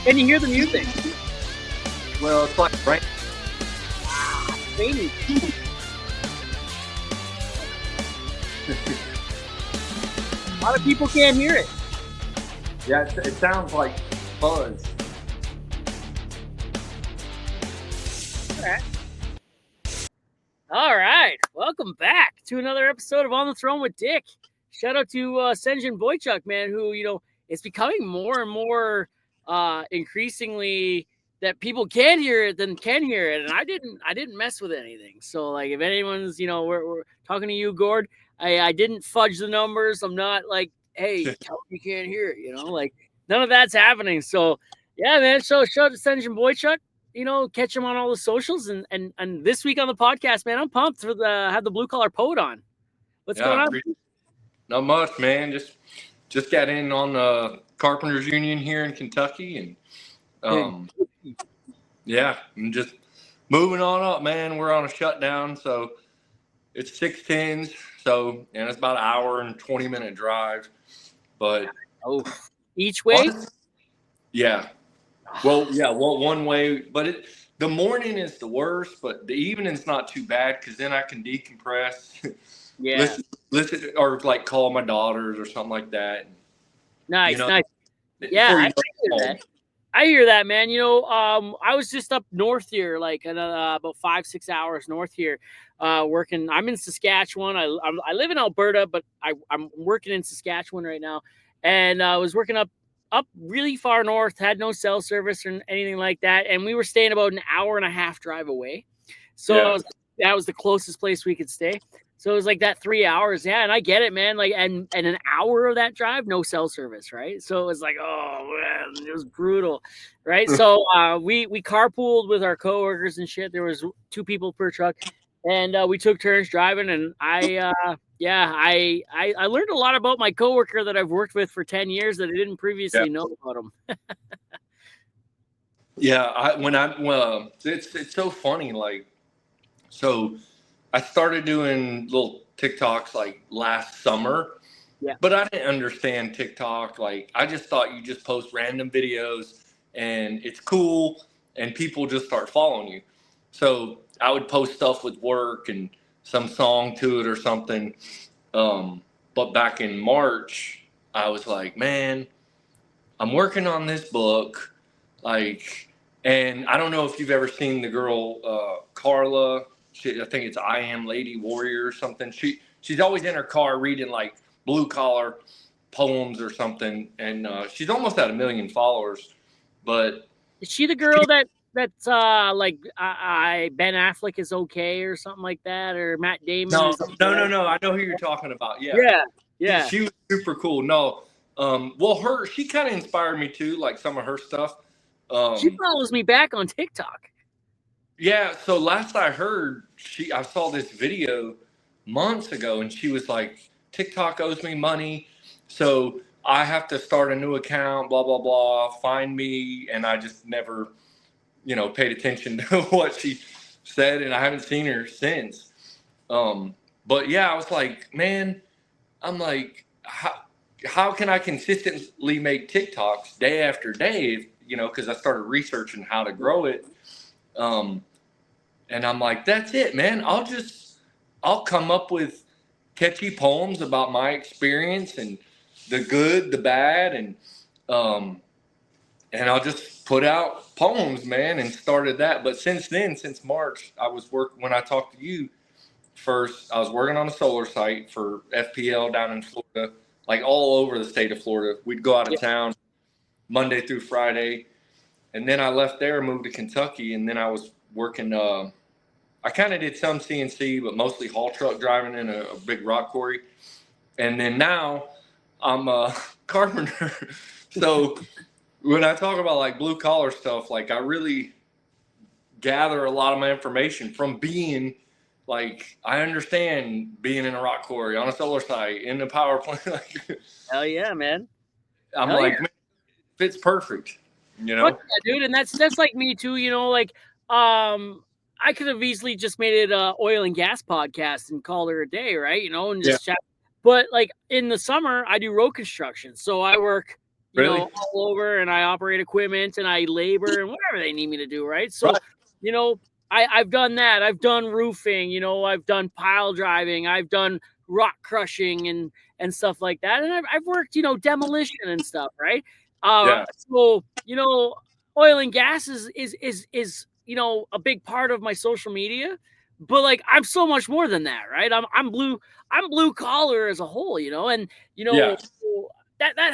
Can you hear the music? Well, it's like rain. Rainy. A lot of people can't hear it. Yeah, it sounds like buzz. All right. Welcome back to another episode of On the Throne with Dick. Shout out to Senjin Boychuk, man, who, it's becoming more and more increasingly that people can hear it than can hear it. And I didn't mess with anything. So, like, if anyone's, we're talking to you, Gord, I didn't fudge the numbers. I'm not like, hey, tell me you can't hear it, like none of that's happening. So, yeah, man. So, shout out to Senjin Boychuk. Catch him on all the socials, and this week on the podcast, man, I'm pumped to have the Blue Collar Poet on. What's going on? Not much, man. Just got in on the Carpenters Union here in Kentucky, and yeah, I'm just moving on up, man. We're on a shutdown, so it's 6:10, and it's about an hour and 20-minute drive, but each way. Yeah. Well, yeah, one way, but the morning is the worst, but the evening's not too bad because then I can decompress. Yeah. listen, or like call my daughters or something like that. Nice, nice. Yeah, I hear that. I hear that, man. I was just up north here, like about 5-6 hours north here, working. I'm in Saskatchewan. I live in Alberta, but I'm working in Saskatchewan right now, and I was working up really far north, had no cell service or anything like that, and we were staying about an hour and a half drive away. So that was the closest place we could stay. So it was like that 3 hours. Yeah, and I get it, man. Like, and an hour of that drive, no cell service, right? So it was like, oh man, it was brutal, right? So we carpooled with our coworkers and shit. There was 2 people per truck, and we took turns driving. And I learned a lot about my coworker that I've worked with for 10 years that I didn't previously know about him. It's so funny. Like, so I started doing little TikToks like last summer, but I didn't understand TikTok. Like, I just thought you just post random videos and it's cool and people just start following you. So I would post stuff with work and some song to it or something. But back in March, I was like, man, I'm working on this book. Like, and I don't know if you've ever seen the girl, Carla. I think it's I Am Lady Warrior or something. She's always in her car reading like blue collar poems or something. And she's almost at 1 million followers. But is she the girl that's like Ben Affleck is okay or something like that, or Matt Damon? No. I know who you're talking about. Yeah. She was super cool. No, well, she kind of inspired me too, like some of her stuff. She follows me back on TikTok. Yeah. So last I heard, I saw this video months ago, and she was like, TikTok owes me money, so I have to start a new account. Blah blah blah. Find me, and I just never, paid attention to what she said, and I haven't seen her since. But yeah, I was like, man, I'm like, how can I consistently make TikToks day after day? Because I started researching how to grow it. And I'm like, that's it, man. I'll come up with catchy poems about my experience and the good, the bad, and I'll just put out poems, man, and started that. But since March, when I talked to you first, I was working on a solar site for FPL down in Florida, like all over the state of Florida. We'd go out of town Monday through Friday. And then I left there and moved to Kentucky. And then I was working, I kind of did some CNC, but mostly haul truck driving in a big rock quarry. And then now I'm a carpenter. So when I talk about like blue collar stuff, like I really gather a lot of my information from being like, I understand being in a rock quarry, on a solar site, in the power plant. Hell yeah, man. I'm man, it fits perfect, Fuck yeah, dude. And that's like me too, I could have easily just made it a oil and gas podcast and called her a day, right? And just chat. But like in the summer, I do road construction. So I work, Really? all over, and I operate equipment and I labor and whatever they need me to do, right? So, I've done that. I've done roofing, I've done pile driving, I've done rock crushing and stuff like that. And I've worked, demolition and stuff, right? Yeah. So, oil and gas is a big part of my social media, but like I'm so much more than that, right? I'm blue collar as a whole, and Yeah. that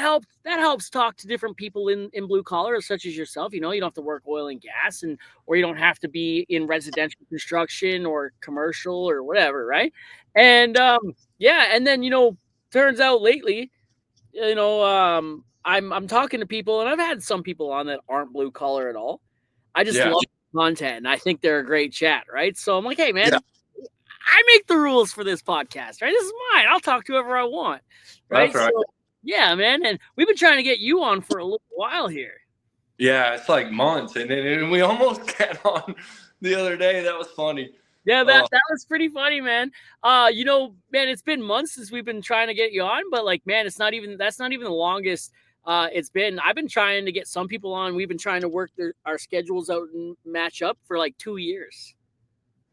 helps talk to different people in blue collar such as yourself. You don't have to work oil and gas, or you don't have to be in residential construction or commercial or whatever, right? And and then turns out lately, I'm talking to people, and I've had some people on that aren't blue collar at all. I just love content, and I think they're a great chat, right? So I'm like, hey man, I make the rules for this podcast, right? This is mine. I'll talk to whoever I want, right? That's right. So, yeah, man, and we've been trying to get you on for a little while here. Yeah, it's like months, and we almost got on the other day. That was funny. Yeah, that was pretty funny, man. Man, it's been months since we've been trying to get you on, but like, man, that's not even the longest it's been. I've been trying to get some people on. We've been trying to work our schedules out and match up for like 2 years.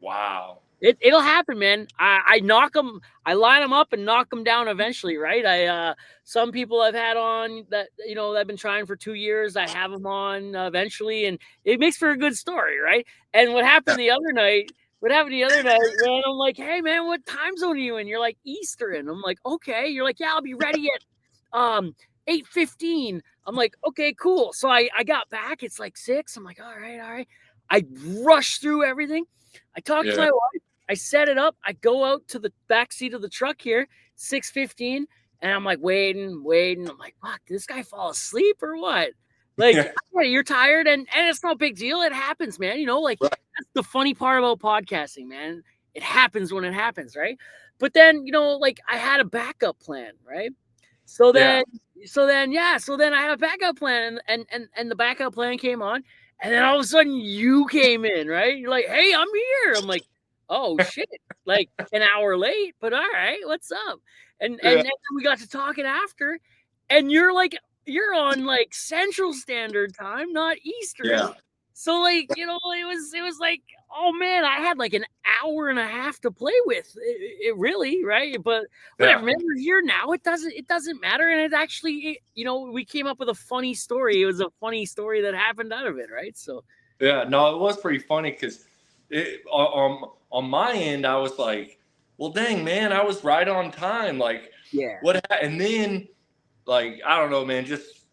Wow. It'll happen, man. I knock them, I line them up and knock them down eventually, right? Some people I've had on that I've been trying for 2 years. I have them on eventually, and it makes for a good story, right? And what happened the other night? Man, I'm like, hey man, what time zone are you in? You're like Eastern. I'm like, okay. You're like, yeah, I'll be ready at 8:15. I'm like, okay, cool. So I got back. It's like 6. I'm like, all right. I rush through everything. I talked to my wife. I set it up. I go out to the back seat of the truck here, 6:15, and I'm like waiting. I'm like, fuck, did this guy fall asleep or what? Like, you're tired, and it's no big deal. It happens, man. That's the funny part about podcasting, man. It happens when it happens, right? But then, I had a backup plan, right? So then I have a backup plan, and the backup plan came on, and then all of a sudden you came in, right? You're like, hey, I'm here. I'm like, oh shit, like an hour late, but all right, what's up? And then we got to talking after, and you're on like Central Standard Time, not Eastern. Yeah. So like, it was like, oh man, I had like an hour and a half to play with. It really, right? But whatever, man, we're here now. It doesn't matter. And it actually, we came up with a funny story. It was a funny story that happened out of it, right? So yeah, no, it was pretty funny because on my end, I was like, well, dang, man, I was right on time. Like, and then, like, I don't know, man, just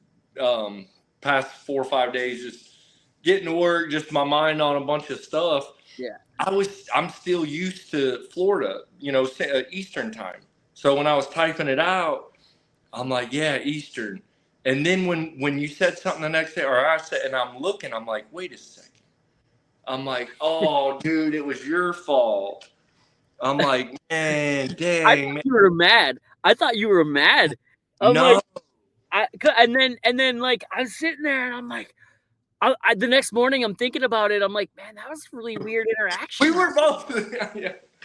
past 4 or 5 days, just getting to work, just my mind on a bunch of stuff. Yeah. I'm still used to Florida, Eastern time. So when I was typing it out, I'm like, yeah, Eastern. And then when you said something the next day, or I said, and I'm looking, I'm like, wait a second. I'm like, oh, dude, it was your fault. I'm like, man, dang. I thought you were mad. I'm no. And then like I'm sitting there and I'm like, the next morning I'm thinking about it. I'm like, man, that was a really weird interaction. We were both,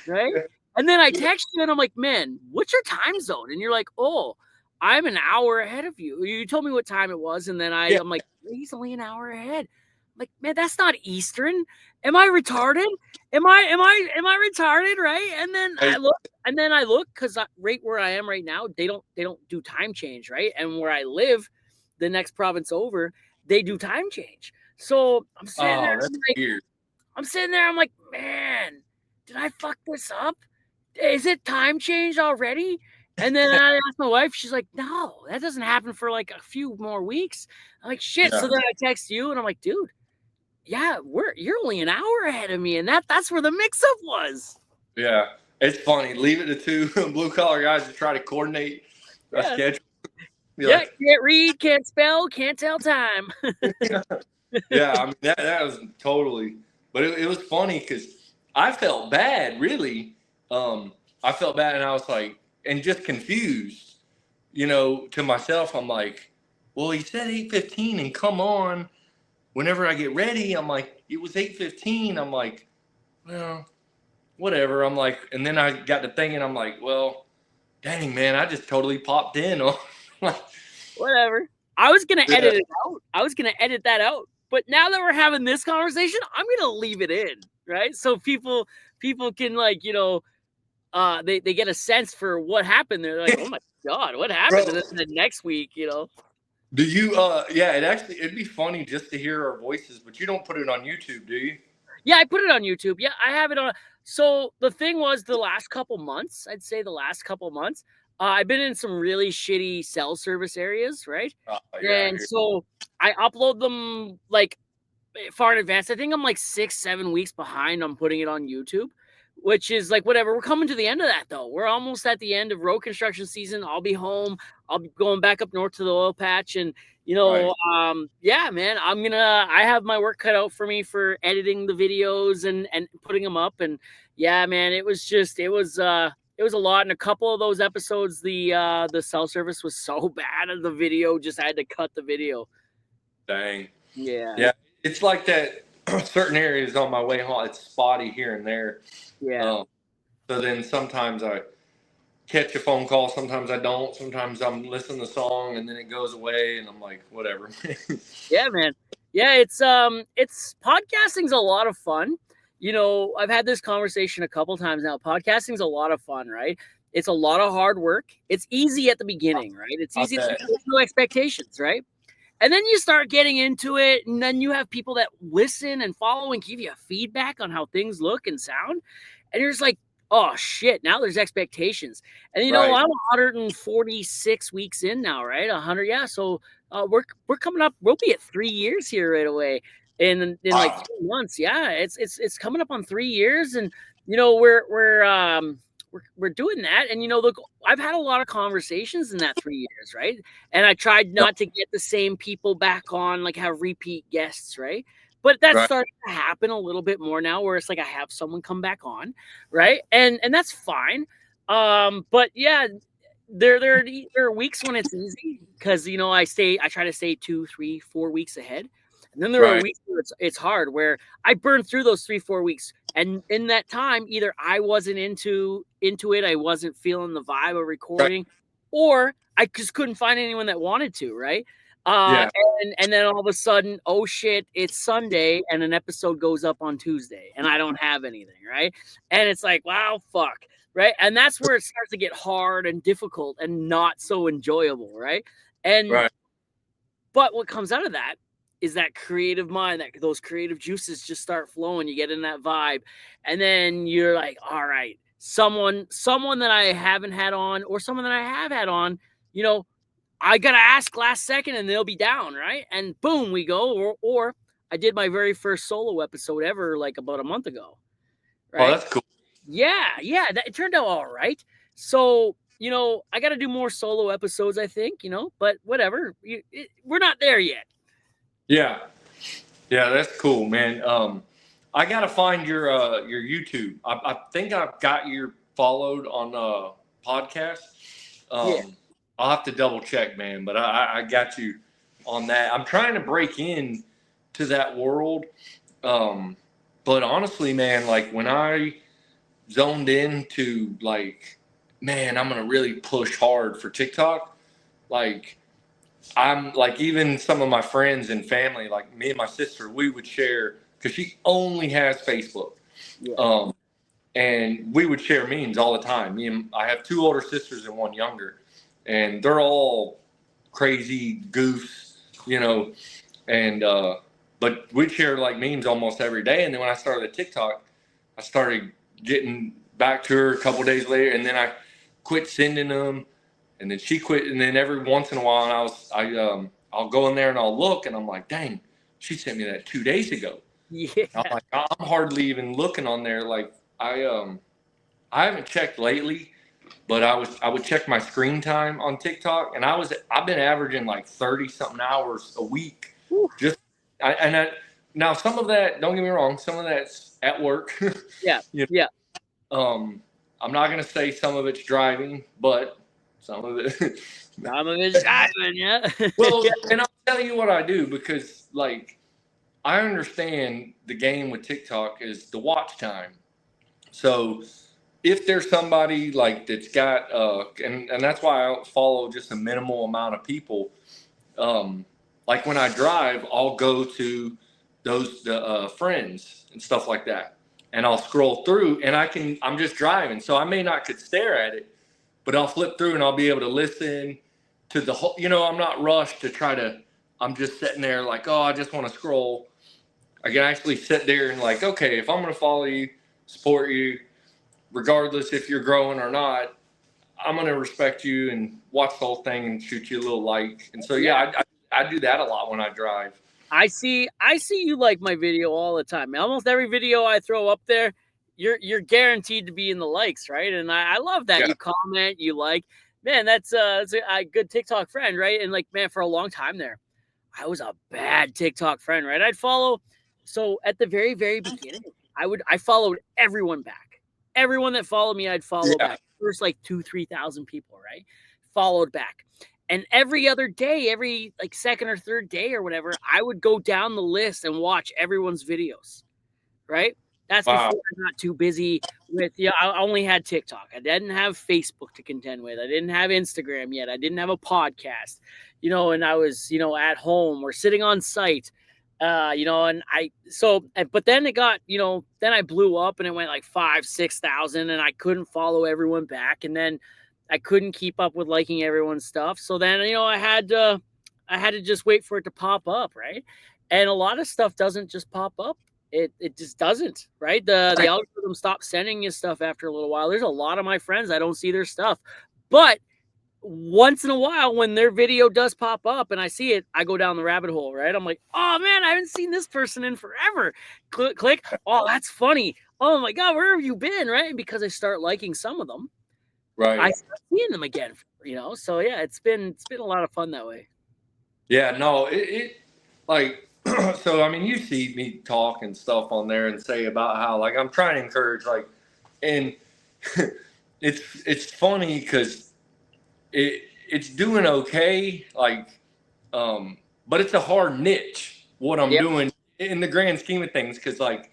right? And then I text you and I'm like, man, what's your time zone? And you're like, oh, I'm an hour ahead of you. You told me what time it was, and then I'm like, he's only an hour ahead. I'm like, man, that's not Eastern. Am I retarded? Am I retarded? Right? And then I look because right where I am right now, they don't do time change, right? And where I live, the next province over, they do time change. So I'm sitting there. I'm sitting there. I'm like, man, did I fuck this up? Is it time change already? And then I asked my wife. She's like, no, that doesn't happen for like a few more weeks. I'm like, shit. Yeah. So then I text you, and I'm like, dude, yeah, you're only an hour ahead of me, and that's where the mix-up was. Yeah, it's funny. Leave it to two blue-collar guys to try to coordinate a schedule. Can't read, can't spell, can't tell time. Yeah, I mean that was totally. But it was funny because I felt bad, really. I felt bad, and I was like, and just confused, to myself. I'm like, well, he said 8:15, and come on. Whenever I get ready, I'm like, it was 8:15. I'm like, well, whatever. I'm like, and then I got to thinking, I'm like, well, dang, man, I just totally popped in. Whatever. I was gonna edit it out. I was gonna edit that out. But now that we're having this conversation, I'm gonna leave it in, right? So people can like, they get a sense for what happened. They're like, oh my God, what happened? And then the next week, Do you yeah, it'd be funny just to hear our voices, but you don't put it on YouTube, do you? Yeah, I put it on YouTube. Yeah, I have it on. So the thing was, the last couple months, I've been in some really shitty cell service areas, right? And so I upload them like far in advance. I think I'm like 6-7 weeks behind on putting it on YouTube, which is like whatever. We're coming to the end of that though. We're almost at the end of road construction season. I'll be home. I'll be going back up north to the oil patch, and yeah, man, I have my work cut out for me for editing the videos and putting them up. And yeah, man, it was a lot. And a couple of those episodes, the cell service was so bad and the video just I had to cut the video. Dang. Yeah. It's like that. Certain areas on my way home, it's spotty here and there. Yeah. So then sometimes I catch a phone call. Sometimes I don't. Sometimes I'm listening to a song and then it goes away, and I'm like, whatever. Yeah, man. Yeah, it's podcasting's a lot of fun. I've had this conversation a couple times now. Podcasting's a lot of fun, right? It's a lot of hard work. It's easy at the beginning, right? It's easy. There's no expectations, right? And then you start getting into it, and then you have people that listen and follow and give you feedback on how things look and sound. And you're just like, oh, shit, now there's expectations. And, I'm 146 weeks in now, right? 100, yeah. So we're coming up. We'll be at 3 years here right away in like 3 months. Yeah, it's coming up on 3 years. And, we're doing that. And, look, I've had a lot of conversations in that 3 years, right? And I tried not to get the same people back on, like have repeat guests, right? But that's starting to happen a little bit more now where it's like I have someone come back on, right? And that's fine. But yeah, there are weeks when it's easy because, I try to stay 2, 3, 4 weeks ahead. And then there are weeks where it's hard, where I burn through those 3-4 weeks. And in that time, either I wasn't into it, I wasn't feeling the vibe of recording, or I just couldn't find anyone that wanted to, right? And then all of a sudden, oh shit, it's Sunday and an episode goes up on Tuesday and I don't have anything, right? And it's like, wow, fuck, right? And that's where it starts to get hard and difficult and not so enjoyable, right? But what comes out of that is that creative mind, that those creative juices just start flowing. You get in that vibe, and then you're like, all right, someone that I haven't had on, or someone that I have had on, I gotta ask last second, and they'll be down, right? And boom, we go. Or I did my very first solo episode ever, like about a month ago. Right? Oh, that's cool. Yeah, it turned out all right. So I got to do more solo episodes, I think. But whatever, we're not there yet. Yeah, that's cool, man. I gotta find your YouTube. I think I've got you followed on podcast. I'll have to double check, man. But I got you on that. I'm trying to break in to that world. But honestly, man, like when I zoned into like, man, I'm gonna really push hard for TikTok. Like, I'm like, even some of my friends and family, like me and my sister, we would share, because she only has Facebook. And we would share memes all the time. I have 2 older sisters and 1 younger, and they're all crazy goofs, and but we'd share like memes almost every day. And then when I started a TikTok, I started getting back to her a couple days later, and then I quit sending them. And then she quit, and then every once in a while, I'll go in there and I'll look, and I'm like, dang, she sent me that 2 days ago. Yeah. I'm like, I'm hardly even looking on there. Like I haven't checked lately, but I would check my screen time on TikTok, and I've been averaging like 30 something hours a week. Whew. Now some of that, don't get me wrong, some of that's at work. Yeah. I'm not gonna say some of it's driving, but some of it. Some of it's driving, yeah. Well, and I'll tell you what I do, because like I understand the game with TikTok is the watch time. So if there's somebody like that's got and that's why I follow just a minimal amount of people, like when I drive, I'll go to the friends and stuff like that, and I'll scroll through, and I'm just driving, so I may not could stare at it, but I'll flip through and I'll be able to listen to the whole. I'm not rushed to try to. I'm just sitting there like, oh, I just want to scroll. I can actually sit there and like, okay, if I'm going to follow you, support you, regardless if you're growing or not, I'm going to respect you and watch the whole thing and shoot you a little like. And so, I do that a lot when I drive. I see you like my video all the time. Almost every video I throw up there, you're guaranteed to be in the likes, right? And I love that. You comment, you like. Man, that's a good TikTok friend, right? And like, man, for a long time there, I was a bad TikTok friend, right? I'd follow. So at the very, very beginning, I followed everyone back. Everyone that followed me, I'd follow back. First like 2,000-3,000 people, right? Followed back. And every other day, every like second or third day or whatever, I would go down the list and watch everyone's videos, right? That's before I got too busy with, I only had TikTok. I didn't have Facebook to contend with. I didn't have Instagram yet. I didn't have a podcast, and I was, at home or sitting on site, but then it got, then I blew up and it went like 5,000-6,000 and I couldn't follow everyone back. And then I couldn't keep up with liking everyone's stuff. So then, I had to just wait for it to pop up. Right. And a lot of stuff doesn't just pop up. It just doesn't, right? The algorithm stops sending you stuff after a little while. There's a lot of my friends, I don't see their stuff. But once in a while, when their video does pop up and I see it, I go down the rabbit hole, right? I'm like, oh man, I haven't seen this person in forever. Click. Oh, that's funny. Oh my God, where have you been? Right? Because I start liking some of them. Right. I start seeing them again, So yeah, it's been a lot of fun that way. Yeah, no, it like, so I mean, you see me talk and stuff on there and say about how like I'm trying to encourage, like, and it's funny because it's doing okay, like, but it's a hard niche what I'm doing in the grand scheme of things, because like,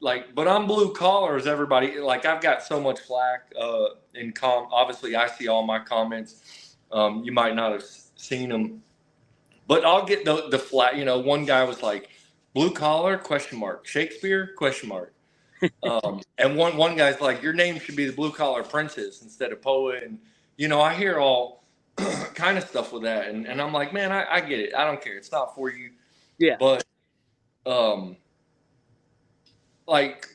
but I'm blue collar as everybody. Like I've got so much flack obviously I see all my comments. You might not have seen them, but I'll get the flat. One guy was like, blue collar ? Shakespeare ? And one guy's like, your name should be the blue collar princess instead of poet. And I hear all kind of stuff with that, and I'm like, man, I get it. I don't care. It's not for you. Yeah. But like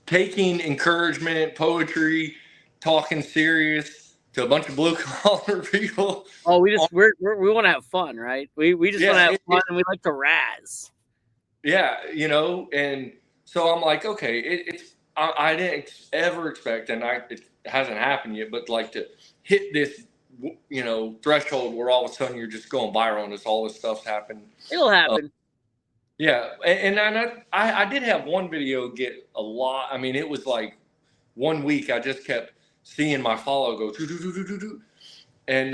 taking encouragement, poetry, talking serious to a bunch of blue collar people. Oh, we want to have fun, right? We just want to have fun, and we like to razz. Yeah, and so I'm like, okay, I didn't ever expect, and it hasn't happened yet, but like to hit this, threshold where all of a sudden you're just going viral and all this stuff's happened. It'll happen. Yeah, and I did have one video get a lot. I mean, it was like 1 week I just kept seeing my follow go and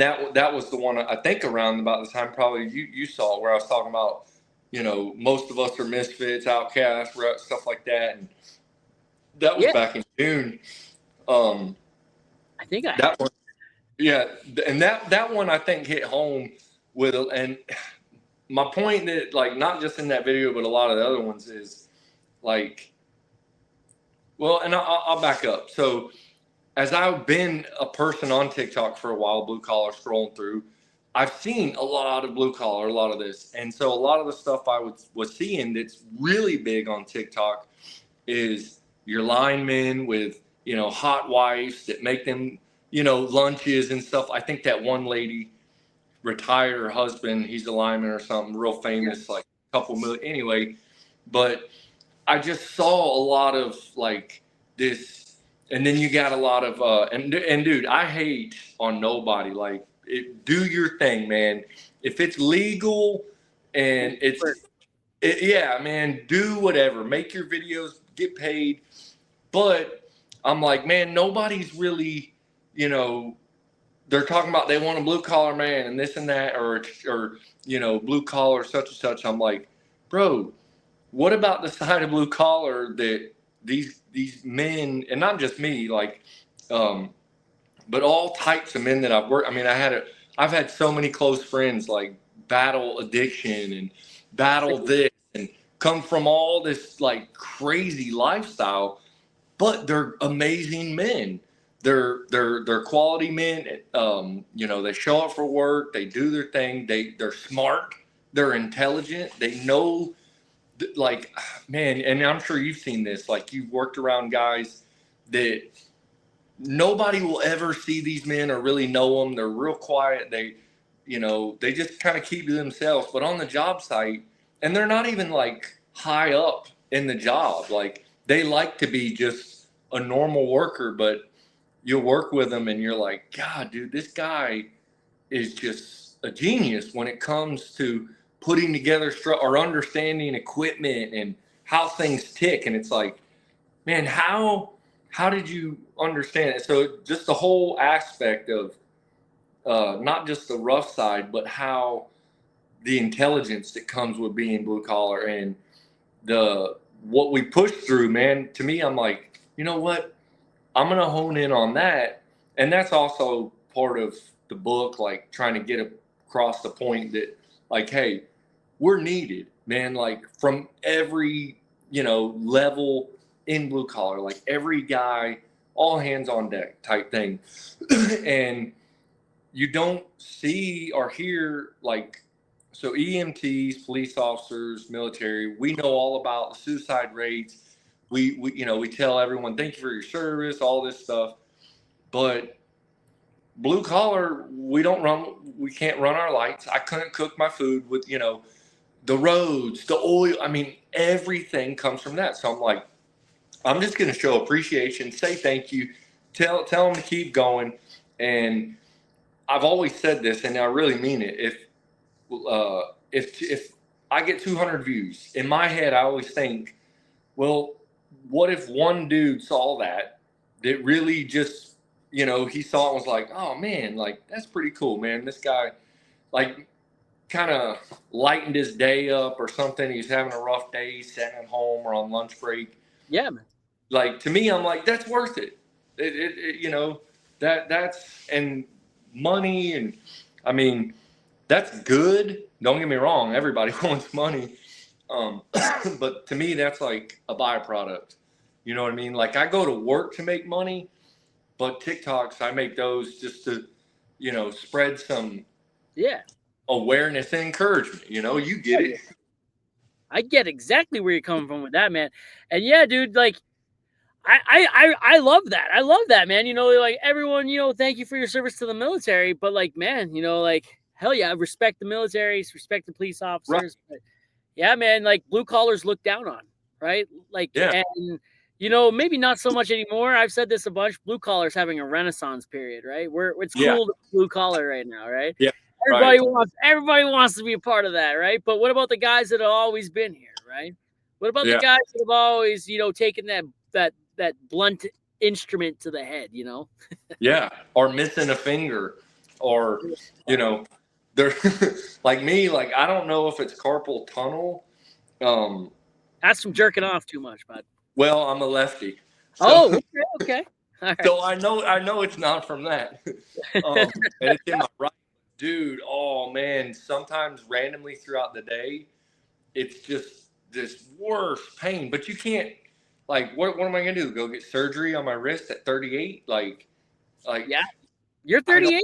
that was the one I think around about the time probably you saw, where I was talking about, most of us are misfits, outcasts, stuff like that, and that was back in June. I think that one. Yeah, and that one I think hit home with, and my point that, like, not just in that video, but a lot of the other ones is like, well, and I'll back up. So as I've been a person on TikTok for a while, blue collar, scrolling through, I've seen a lot of blue collar, a lot of this. And so a lot of the stuff I was seeing that's really big on TikTok is your linemen with, hot wives that make them, lunches and stuff. I think that one lady retired her husband, he's a lineman or something, real famous, like a couple million. Anyway, but I just saw a lot of like this, and then you got a lot of and dude, I hate on nobody. Like, do your thing, man. If it's legal and yeah, man, do whatever. Make your videos, get paid. But I'm like, man, nobody's really, they're talking about they want a blue collar man and this and that, or blue collar such and such. I'm like, bro, what about the side of blue collar that these men, and not just me, like, but all types of men that I've worked. I mean, I had I've had so many close friends like battle addiction and battle this and come from all this like crazy lifestyle, but they're amazing men. They're quality men. You know, they show up for work. They do their thing. They're smart. They're intelligent. They know, like, man. And I'm sure you've seen this. Like, you've worked around guys that nobody will ever see these men or really know them. They're real quiet. They just kind of keep to themselves. But on the job site, and they're not even like high up in the job. Like, they like to be just a normal worker, but you'll work with them and you're like, God, dude, this guy is just a genius when it comes to putting together or understanding equipment and how things tick. And it's like, man, how did you understand it? So just the whole aspect of not just the rough side, but how the intelligence that comes with being blue collar and what we push through, man. To me, I'm like, you know what? I'm going to hone in on that. And that's also part of the book, like trying to get across the point that, like, hey, we're needed, man, like from every, level in blue collar, like every guy, all hands on deck type thing. And you don't see or hear, like, so EMTs, police officers, military, we know all about the suicide rates. We tell everyone, thank you for your service, all this stuff. But blue collar, we can't run our lights. I couldn't cook my food with, the roads, the oil. I mean, everything comes from that. So I'm like, I'm just going to show appreciation, say thank you, tell them to keep going. And I've always said this, and I really mean it. If I get 200 views, in my head, I always think, well, what if one dude saw that really just, he saw it and was like, oh man, like, that's pretty cool, man. This guy, like, kind of lightened his day up or something. He's having a rough day. He's sitting at home or on lunch break. Yeah, man. Like, to me, I'm like, that's worth it. That's, and money. And I mean, that's good. Don't get me wrong. Everybody wants money. But to me, that's like a byproduct. You know what I mean? Like, I go to work to make money, but TikToks, I make those just to, spread some awareness and encouragement. You get it. I get exactly where you're coming from with that, man. And yeah, dude, like, I love that. I love that, man. Like, everyone, thank you for your service to the military. But like, man, like, hell yeah, respect the military, respect the police officers. Right. But yeah, man, like, blue collars look down on, right? Like, and maybe not so much anymore. I've said this a bunch. Blue collar's having a renaissance period, right? Where it's cool to be blue collar right now, right? Yeah. Everybody wants to be a part of that, right? But what about the guys that have always been here, right? What about the guys that have always, taken that blunt instrument to the head, Yeah, or missing a finger, or they're like me. Like, I don't know if it's carpal tunnel. That's from jerking off too much, bud. Well, I'm a lefty. So, okay. All right. So I know it's not from that. And it's in my right. Dude, oh man, sometimes randomly throughout the day, it's just this worst pain. But you can't, like, what am I gonna do? Go get surgery on my wrist at 38? Like yeah. You're 38?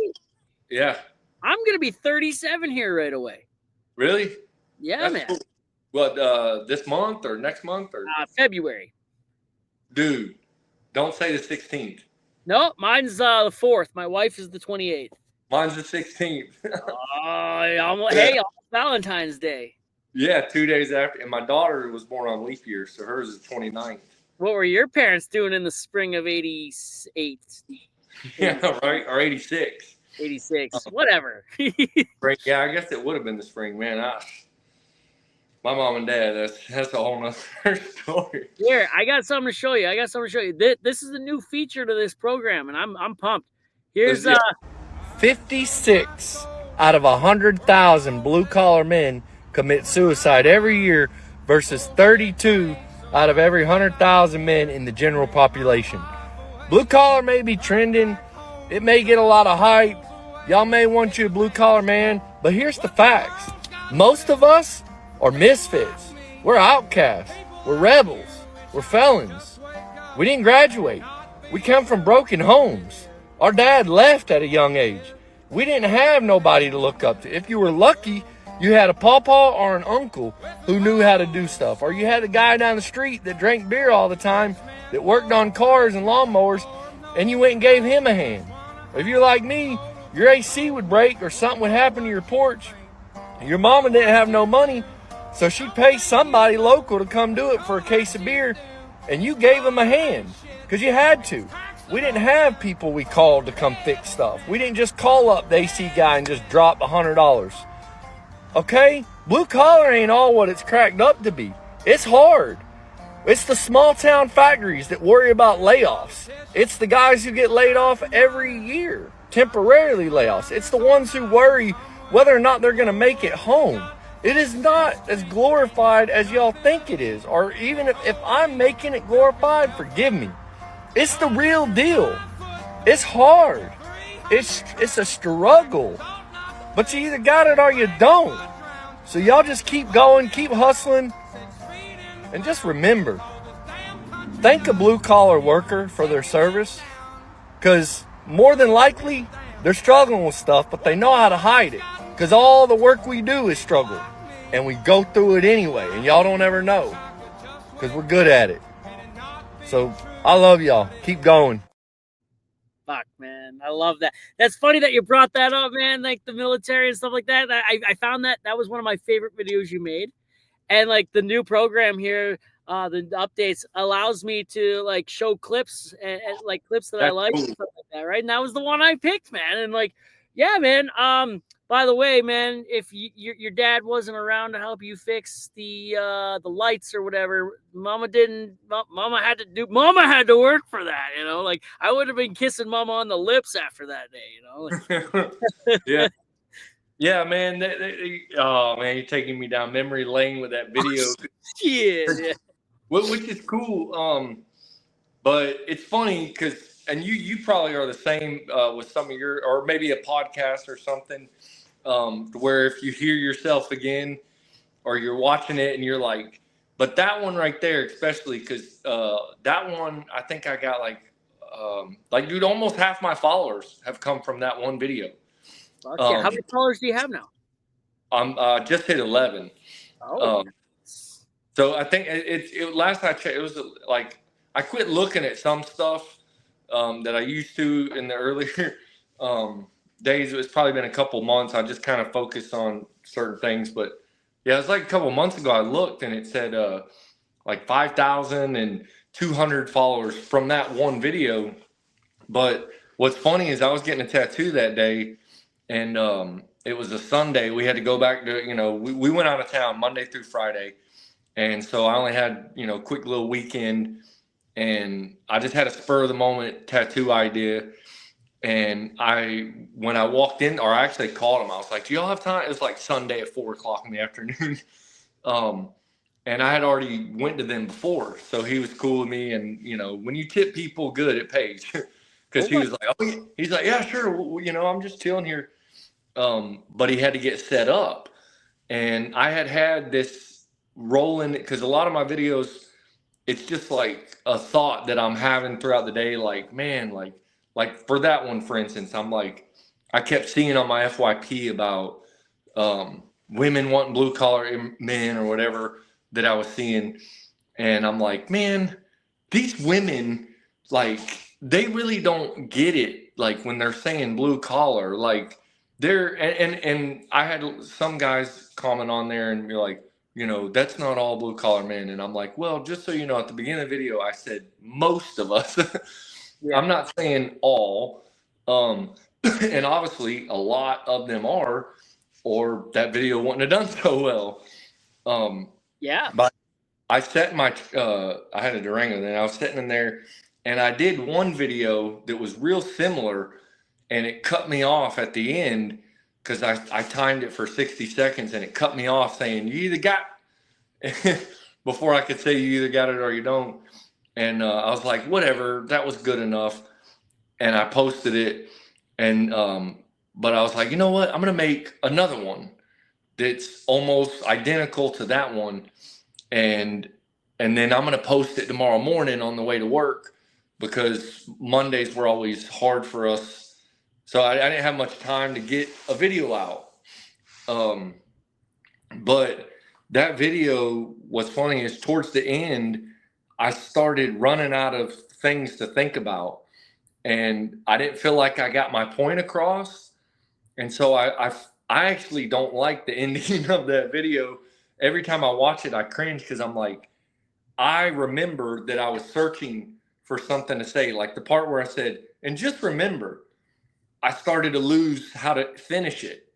Yeah. I'm gonna be 37 here right away. Really? Yeah, that's man. Cool. What, this month or next month or February? Dude, don't say the 16th. No, mine's the 4th. My wife is the 28th. Mine's the 16th. Hey, Valentine's Day. Yeah, 2 days after. And my daughter was born on leap year, so hers is 29th. What were your parents doing in the spring of 88? Yeah, right? Or 86. 86. Whatever. Yeah, I guess it would have been the spring, man. My mom and dad, that's a whole nother story. Here, I got something to show you. This is a new feature to this program, and I'm pumped. Here's 56 out of 100,000 blue-collar men commit suicide every year versus 32 out of every 100,000 men in the general population. Blue-collar may be trending. It may get a lot of hype, Y'all may want you a blue collar man, but here's the facts. Most of us are misfits. We're outcasts. We're rebels. We're felons. We didn't graduate. We come from broken homes. Our dad left at a young age. We didn't have nobody to look up to. If you were lucky, you had a pawpaw or an uncle who knew how to do stuff. Or you had a guy down the street that drank beer all the time, that worked on cars and lawnmowers, and you went and gave him a hand. If you're like me, your AC would break or something would happen to your porch. Your mama didn't have no money, so she'd pay somebody local to come do it for a case of beer, and you gave them a hand because you had to. We didn't have people we called to come fix stuff. We didn't just call up the AC guy and just drop $100. Okay? Blue collar ain't all what it's cracked up to be. It's hard. It's the small town factories that worry about layoffs. It's the guys who get laid off every year, temporarily layoffs. It's the ones who worry whether or not they're going to make it home. It is not as glorified as y'all think it is. Or even if I'm making it glorified, forgive me. It's the real deal. It's hard. It's a struggle. But you either got it or you don't. So y'all just keep going, keep hustling. And just remember, thank a blue collar worker for their service. Because more than likely, they're struggling with stuff, but they know how to hide it. Because all the work we do is struggle. And we go through it anyway. And y'all don't ever know. Because we're good at it. So I love y'all. Keep going. Fuck, man. I love that. That's funny that you brought that up, man. Like the military and stuff like that. I found that was one of my favorite videos you made. And like the new program here, the updates allows me to like show clips and like clips that I like and stuff like that, right? And that was the one I picked, man. And like, yeah, man. By the way, man, if your dad wasn't around to help you fix the lights or whatever, Mama had to work for that, you know. Like I would have been kissing Mama on the lips after that day, you know. Like, yeah. Yeah, man. Oh, man, you're taking me down memory lane with that video. Yeah. Which is cool. But it's funny because, and you probably are the same with some of your, or maybe a podcast or something, where if you hear yourself again, or you're watching it and you're like, but that one right there, especially because that one, I think I got like, dude, almost half my followers have come from that one video. How many followers do you have now? I'm just hit 11. Oh. So I think it last I checked, it was like I quit looking at some stuff that I used to in the earlier days. It's probably been a couple months. I just kind of focused on certain things. But yeah, it was like a couple months ago I looked and it said like 5,200 followers from that one video. But what's funny is I was getting a tattoo that day. And it was a Sunday. We had to go back to, we went out of town Monday through Friday. And so I only had, quick little weekend. And I just had a spur of the moment tattoo idea. And when I walked in, or I actually called him, I was like, do y'all have time? It was like Sunday at 4:00 in the afternoon. And I had already went to them before. So he was cool with me. And, when you tip people good, it pays. Because he was like, he's like, yeah, sure. I'm just chilling here. But he had to get set up, and I had this rolling because a lot of my videos, it's just like a thought that I'm having throughout the day. Like, man, like for that one, for instance, I'm like, I kept seeing on my FYP about women wanting blue collar men or whatever that I was seeing. And I'm like, man, these women, like, they really don't get it. Like when they're saying blue collar, like, and I had some guys comment on there and be like, that's not all blue collar men. And I'm like, well, just so you know, at the beginning of the video, I said most of us. Yeah. I'm not saying all. And obviously a lot of them are, or that video wouldn't have done so well. Yeah. But I set I had a Durango and I was sitting in there and I did one video that was real similar. And it cut me off at the end because I timed it for 60 seconds and it cut me off saying, you either got, before I could say you either got it or you don't. And I was like, whatever, that was good enough. And I posted it. And but I was like, you know what? I'm going to make another one that's almost identical to that one. And then I'm going to post it tomorrow morning on the way to work, because Mondays were always hard for us. So I didn't have much time to get a video out. But that video, what's funny is towards the end, I started running out of things to think about, and I didn't feel like I got my point across. And so I actually don't like the ending of that video. Every time I watch it, I cringe, because I'm like, I remember that I was searching for something to say, like the part where I said, and just remember, I started to lose how to finish it.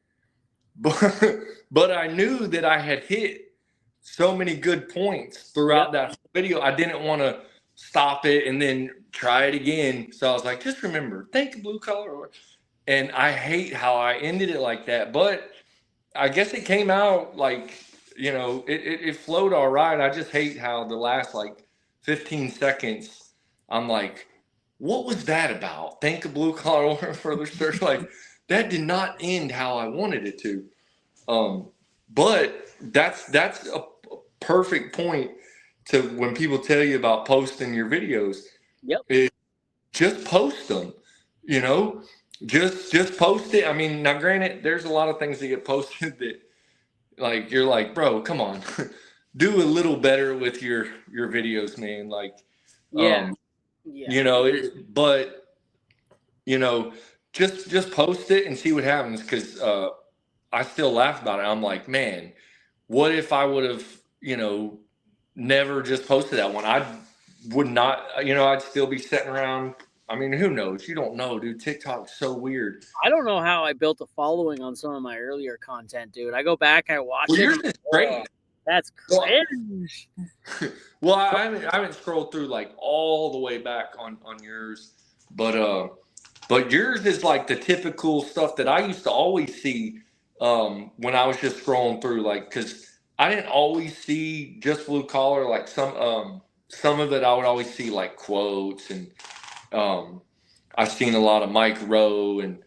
But I knew that I had hit so many good points throughout that video. I didn't want to stop it and then try it again. So I was like, just remember, thank you, blue collar. And I hate how I ended it like that. But I guess it came out like, you know, it flowed all right. I just hate how the last like 15 seconds, I'm like, what was that about? Thank a blue collar further search. Like, that did not end how I wanted it to. But that's a perfect point to when people tell you about posting your videos. Just post them, you know, just post it. I mean, now granted, there's a lot of things that get posted that, like, you're like, bro, come on, do a little better with your videos, man. Like, you know, but you know, just post it and see what happens. Cause, I still laugh about it. I'm like, man, what if I would have, you know, never just posted that one? I would not, you know, I'd still be sitting around. I mean, who knows? You don't know, dude. TikTok's so weird. I don't know how I built a following on some of my earlier content, dude. I go back, I watch it. Yours is great. That's cringe. Well, I haven't scrolled through like all the way back on yours, but yours is like the typical stuff that I used to always see when I was just scrolling through, like, because I didn't always see just blue collar. Like some of it I would always see like quotes, and I've seen a lot of Mike Rowe and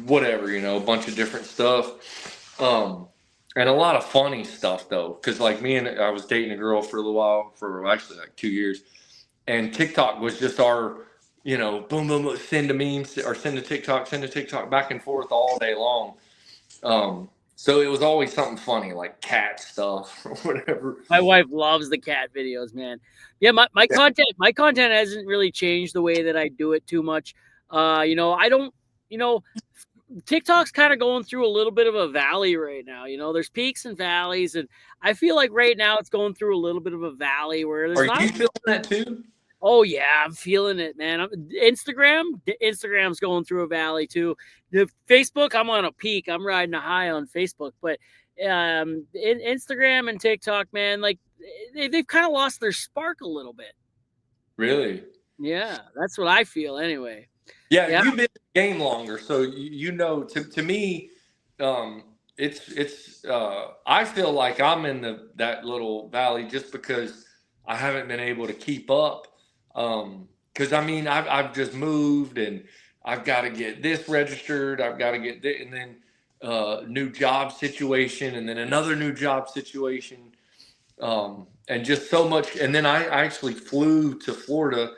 whatever, you know, a bunch of different stuff, and a lot of funny stuff though, because like I was dating a girl for a little while, for actually like 2 years, and TikTok was just our, you know, boom boom boom, send a meme or send a TikTok back and forth all day long. So it was always something funny, like cat stuff or whatever. My wife loves the cat videos, man. Yeah, my content hasn't really changed the way that I do it too much. You know, I don't, you know, TikTok's kind of going through a little bit of a valley right now. You know, there's peaks and valleys, and I feel like right now it's going through a little bit of a valley where there's Are you feeling that too? Oh yeah, I'm feeling it, man. Instagram's going through a valley too. The Facebook, I'm on a peak. I'm riding a high on Facebook, but Instagram and TikTok, man, like they've kind of lost their spark a little bit. Really? Yeah, that's what I feel anyway. Yeah. You've been in the game longer, so you know. To me, it's I feel like I'm in that little valley just because I haven't been able to keep up. Because I mean, I've just moved, and I've got to get this registered. I've got to get this, and then new job situation, and then another new job situation, and just so much. And then I actually flew to Florida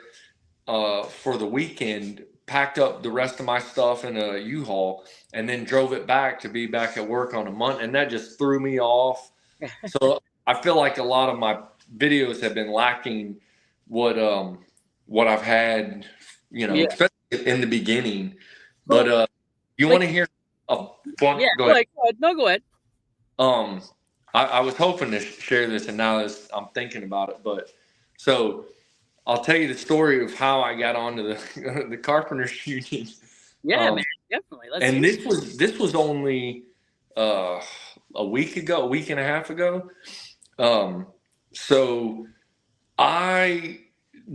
for the weekend, packed up the rest of my stuff in a U-Haul, and then drove it back to be back at work on a month, and that just threw me off. So I feel like a lot of my videos have been lacking what I've had, you know, especially in the beginning. But you want to hear one? Yeah, go ahead. No, go ahead. I was hoping to share this, and now I'm thinking about it. But so I'll tell you the story of how I got onto the carpenters union. Yeah, man, definitely. This was only a week and a half ago. So I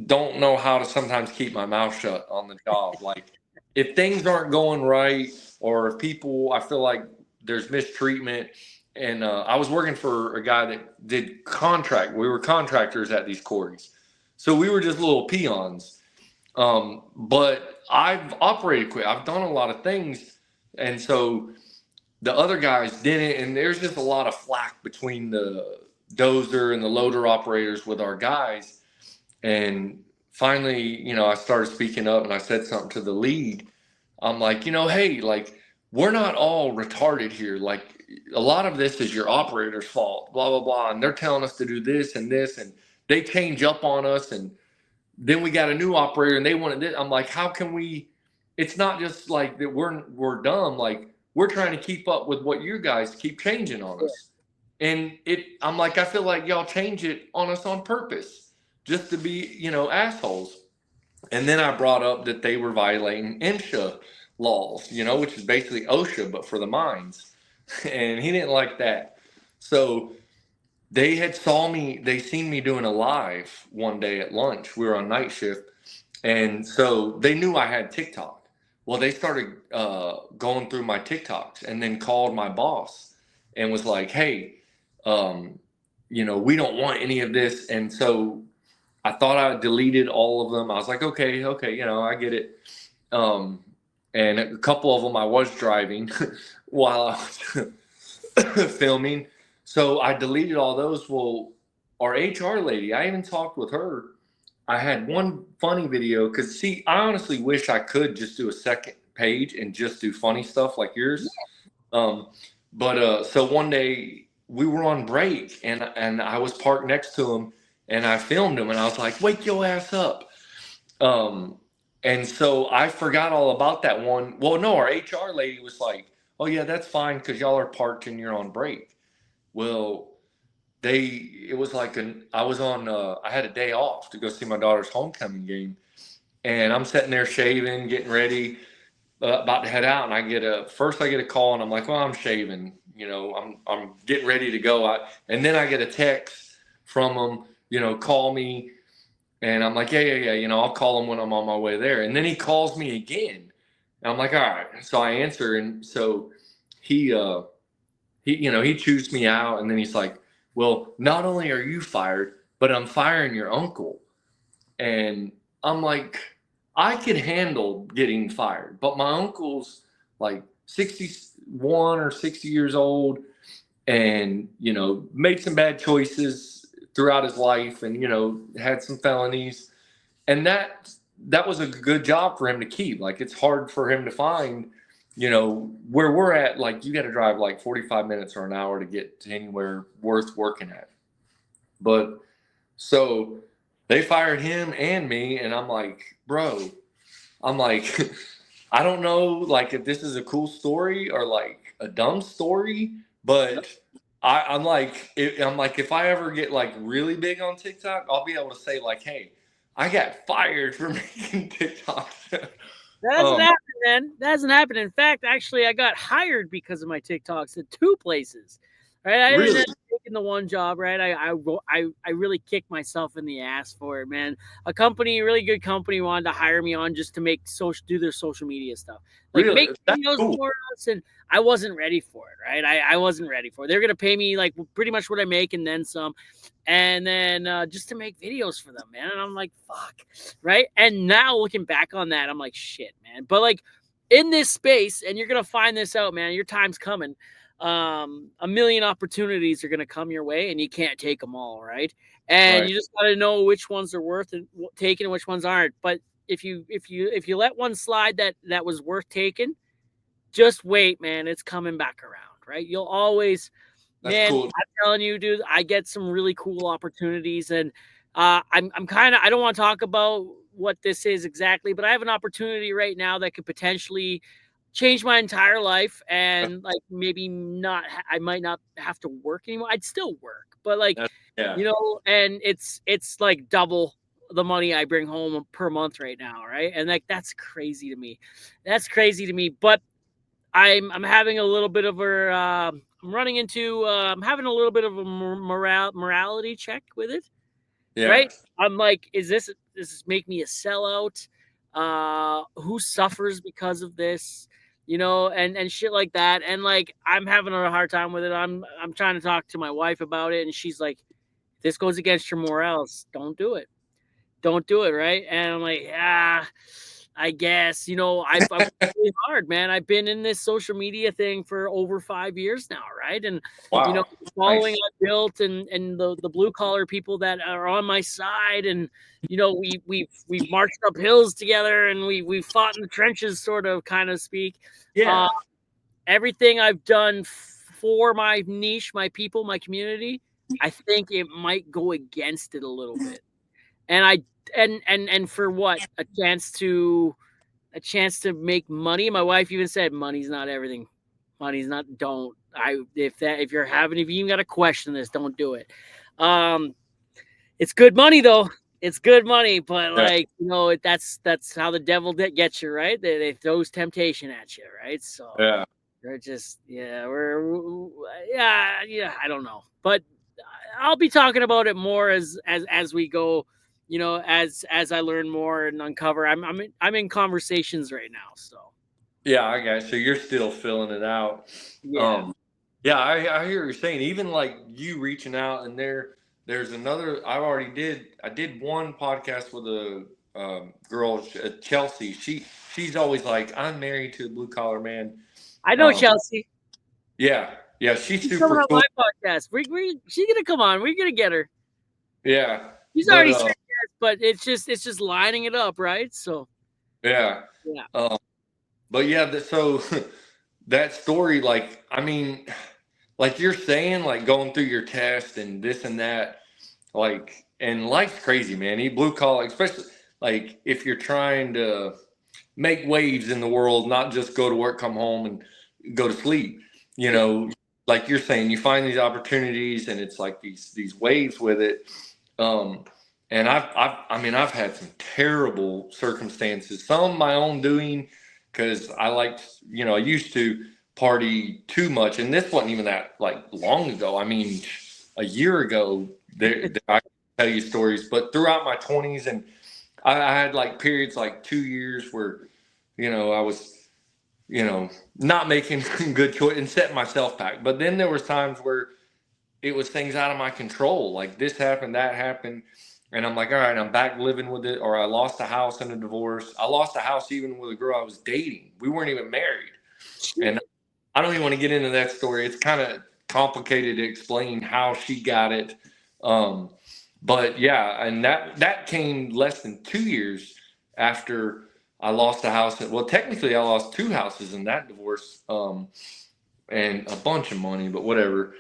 don't know how to sometimes keep my mouth shut on the job. Like, if things aren't going right, or if people, I feel like there's mistreatment. And I was working for a guy that did contract. We were contractors at these quarries. So we were just little peons. But I've operated quick. I've done a lot of things And so the other guys didn't, and there's just a lot of flack between the dozer and the loader operators with our guys. And finally, I started speaking up and I said something to the lead. I'm like, hey, like, we're not all retarded here. Like, a lot of this is your operator's fault, blah, blah, blah. And they're telling us to do this, and they change up on us. And then we got a new operator and they wanted this. I'm like, how can we, it's not just like that we're dumb. Like, we're trying to keep up with what you guys keep changing on us. And I'm like, I feel like y'all change it on us on purpose just to be, assholes. And then I brought up that they were violating MSHA laws, which is basically OSHA, but for the mines. And he didn't like that. So they seen me doing a live one day at lunch. We were on night shift. And so they knew I had TikTok. Well, they started going through my TikToks and then called my boss and was like, hey, we don't want any of this. And so I thought I deleted all of them. I was like, okay, I get it. And a couple of them I was driving while I was filming. So I deleted all those. Well, our HR lady, I even talked with her. I had one funny video because, I honestly wish I could just do a second page and just do funny stuff like yours. So one day we were on break and I was parked next to him and I filmed him and I was like, wake your ass up. And so I forgot all about that one. Well, no, our HR lady was like, oh yeah, that's fine because y'all are parked and you're on break. Well, it was like I had a day off to go see my daughter's homecoming game. And I'm sitting there shaving, getting ready, about to head out. And I get a call and I'm like, well, I'm shaving, I'm getting ready to go. And then I get a text from them, call me. And I'm like, yeah. I'll call him when I'm on my way there. And then he calls me again. And I'm like, all right. So I answer. And so he chews me out. And then he's like, well, not only are you fired, but I'm firing your uncle. And I'm like, I could handle getting fired, but my uncle's like 61 or 60 years old and, made some bad choices throughout his life and, had some felonies. And that was a good job for him to keep. Like, it's hard for him to find, where we're at, like, you got to drive like 45 minutes or an hour to get to anywhere worth working at. But so they fired him and me. And I'm like, bro, I don't know, like, if this is a cool story or like a dumb story, but I'm like, if I ever get like really big on TikTok, I'll be able to say like, hey, I got fired for making TikToks. That hasn't happened, man. That hasn't happened. In fact, actually, I got hired because of my TikToks at 2 places. Right? I Really? ended up taking the one job, right? I really kicked myself in the ass for it, man. A really good company wanted to hire me on just to do their social media stuff. Like, Really? make That's videos cool. for us, and I wasn't ready for it, right? I wasn't ready for it. They're gonna pay me like pretty much what I make and then some. And then just to make videos for them, man. And I'm like, fuck, right? And now looking back on that, I'm like, shit, man. But like in this space, and you're gonna find this out, man. Your time's coming. A million opportunities are gonna come your way, and you can't take them all, right? And Right. you just gotta know which ones are worth taking and which ones aren't. But if you let one slide that was worth taking, just wait, man. It's coming back around, right? You'll always. That's Man, cool. I'm telling you, dude, I get some really cool opportunities, and I'm kind of, I don't want to talk about what this is exactly, but I have an opportunity right now that could potentially change my entire life, and like maybe I might not have to work anymore. I'd still work, but like, Yeah. and it's like double the money I bring home per month right now, right? And like that's crazy to me. But I'm having a little bit of I'm having a little bit of a morality check with it. Yeah. Right? I'm like, does this make me a sellout? Who suffers because of this? And shit like that. And like, I'm having a hard time with it. I'm trying to talk to my wife about it, and she's like, this goes against your morals. Don't do it. Don't do it, right? And I'm like, I guess, I've worked really hard, man. I've been in this social media thing for over 5 years now, right? And Wow. the following Nice. I built, and the blue collar people that are on my side, and we've marched up hills together, and we fought in the trenches, sort of, kind of speak. Yeah. Everything I've done for my niche, my people, my community, I think it might go against it a little bit. And for what? A chance to make money. My wife even said, money's not everything. Money's not, if you even got to question this, don't do it. It's good money though. It's good money, but that's how the devil gets you, right? They throws temptation at you, right? So Yeah. they're just, I don't know, but I'll be talking about it more as we go, as I learn more and uncover. I'm in conversations right now, so. Yeah, I got you. So you're still filling it out. Yeah. Yeah, I hear what you're saying. Even like you reaching out, and there's another. I did one podcast with a girl, Chelsea. She's always like, I'm married to a blue collar man. I know Chelsea. Yeah, she's She's super coming on cool. my podcast. She's gonna come on. We're gonna get her. Yeah, she's already said yes, but it's just lining it up, right? So. Yeah. But yeah, so that story, like, I mean, like you're saying, like going through your test and this and that, like, and life's crazy, man. Blue collar, especially like if you're trying to make waves in the world, not just go to work, come home, and go to sleep. Like you're saying, you find these opportunities, and it's like these waves with it. And I've had some terrible circumstances, some my own doing, because I used to party too much, and this wasn't even that like long ago. I mean, a year ago, I can tell you stories, but throughout my 20s, and I had like periods like 2 years where, I was, not making good choice and setting myself back. But then there was times where it was things out of my control, like this happened, that happened. And I'm like, all right, I'm back living with it. Or I lost a house in a divorce. I lost a house even with a girl I was dating. We weren't even married. And I don't even want to get into that story. It's kind of complicated to explain how she got it. But yeah, and that came less than 2 years after I lost a house. Well, technically I lost 2 houses in that divorce, and a bunch of money, but whatever.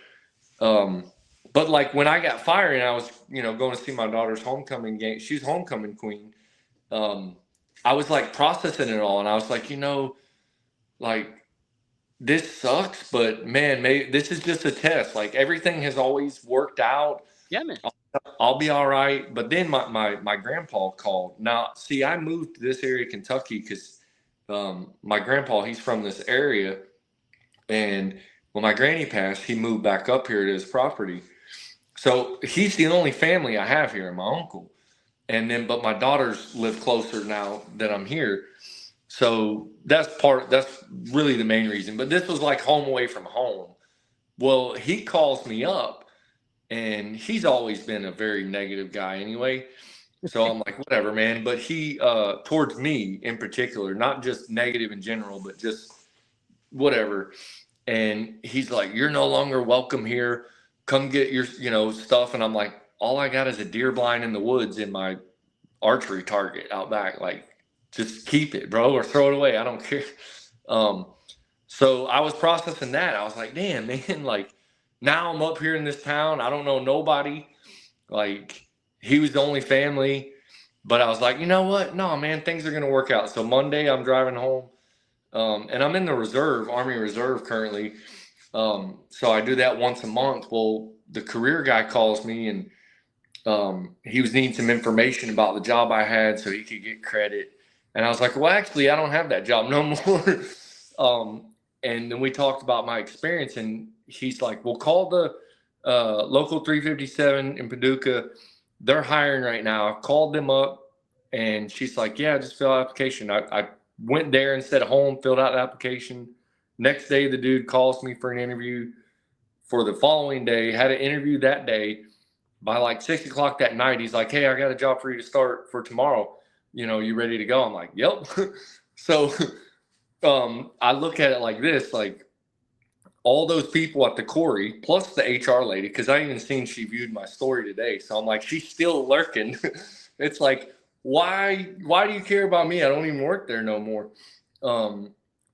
But like when I got fired and I was, going to see my daughter's homecoming game, she's homecoming queen. I was like processing it all, and I was like, like this sucks, but man, maybe this is just a test. Like everything has always worked out. Yeah, man. I'll be all right. But then my grandpa called. Now, see, I moved to this area of Kentucky because my grandpa, he's from this area, and when my granny passed, he moved back up here to his property. So he's the only family I have here, and my uncle. But my daughters live closer now that I'm here. So that's really the main reason. But this was like home away from home. Well, he calls me up, and he's always been a very negative guy anyway. So I'm like, whatever, man. But he, towards me in particular, not just negative in general, but just whatever. And he's like, you're no longer welcome here. Come get your, stuff. And I'm like, all I got is a deer blind in the woods in my archery target out back. Like, just keep it, bro, or throw it away. I don't care. So I was processing that. I was like, damn, man, like now I'm up here in this town. I don't know nobody. Like he was the only family. But I was like, you know what? No, man, things are going to work out. So Monday I'm driving home. And I'm in the reserve, Army Reserve currently. So I do that once a month. Well, the career guy calls me, and he was needing some information about the job I had so he could get credit. And I was like, well, actually, I don't have that job no more. And then we talked about my experience, and he's like, well, call the local 357 in Paducah. They're hiring right now. I called them up, and she's like, yeah, just fill out an application. I went there instead of home, filled out the application. Next day, the dude calls me for an interview for the following day. Had an interview that day. By like 6 o'clock that night, he's like, hey, I got a job for you to start for tomorrow. you ready to go? I'm like, yep. So I look at it like this, like all those people at the quarry, plus the HR lady, because I even seen she viewed my story today. So I'm like, she's still lurking. It's like, why do you care about me? I don't even work there no more.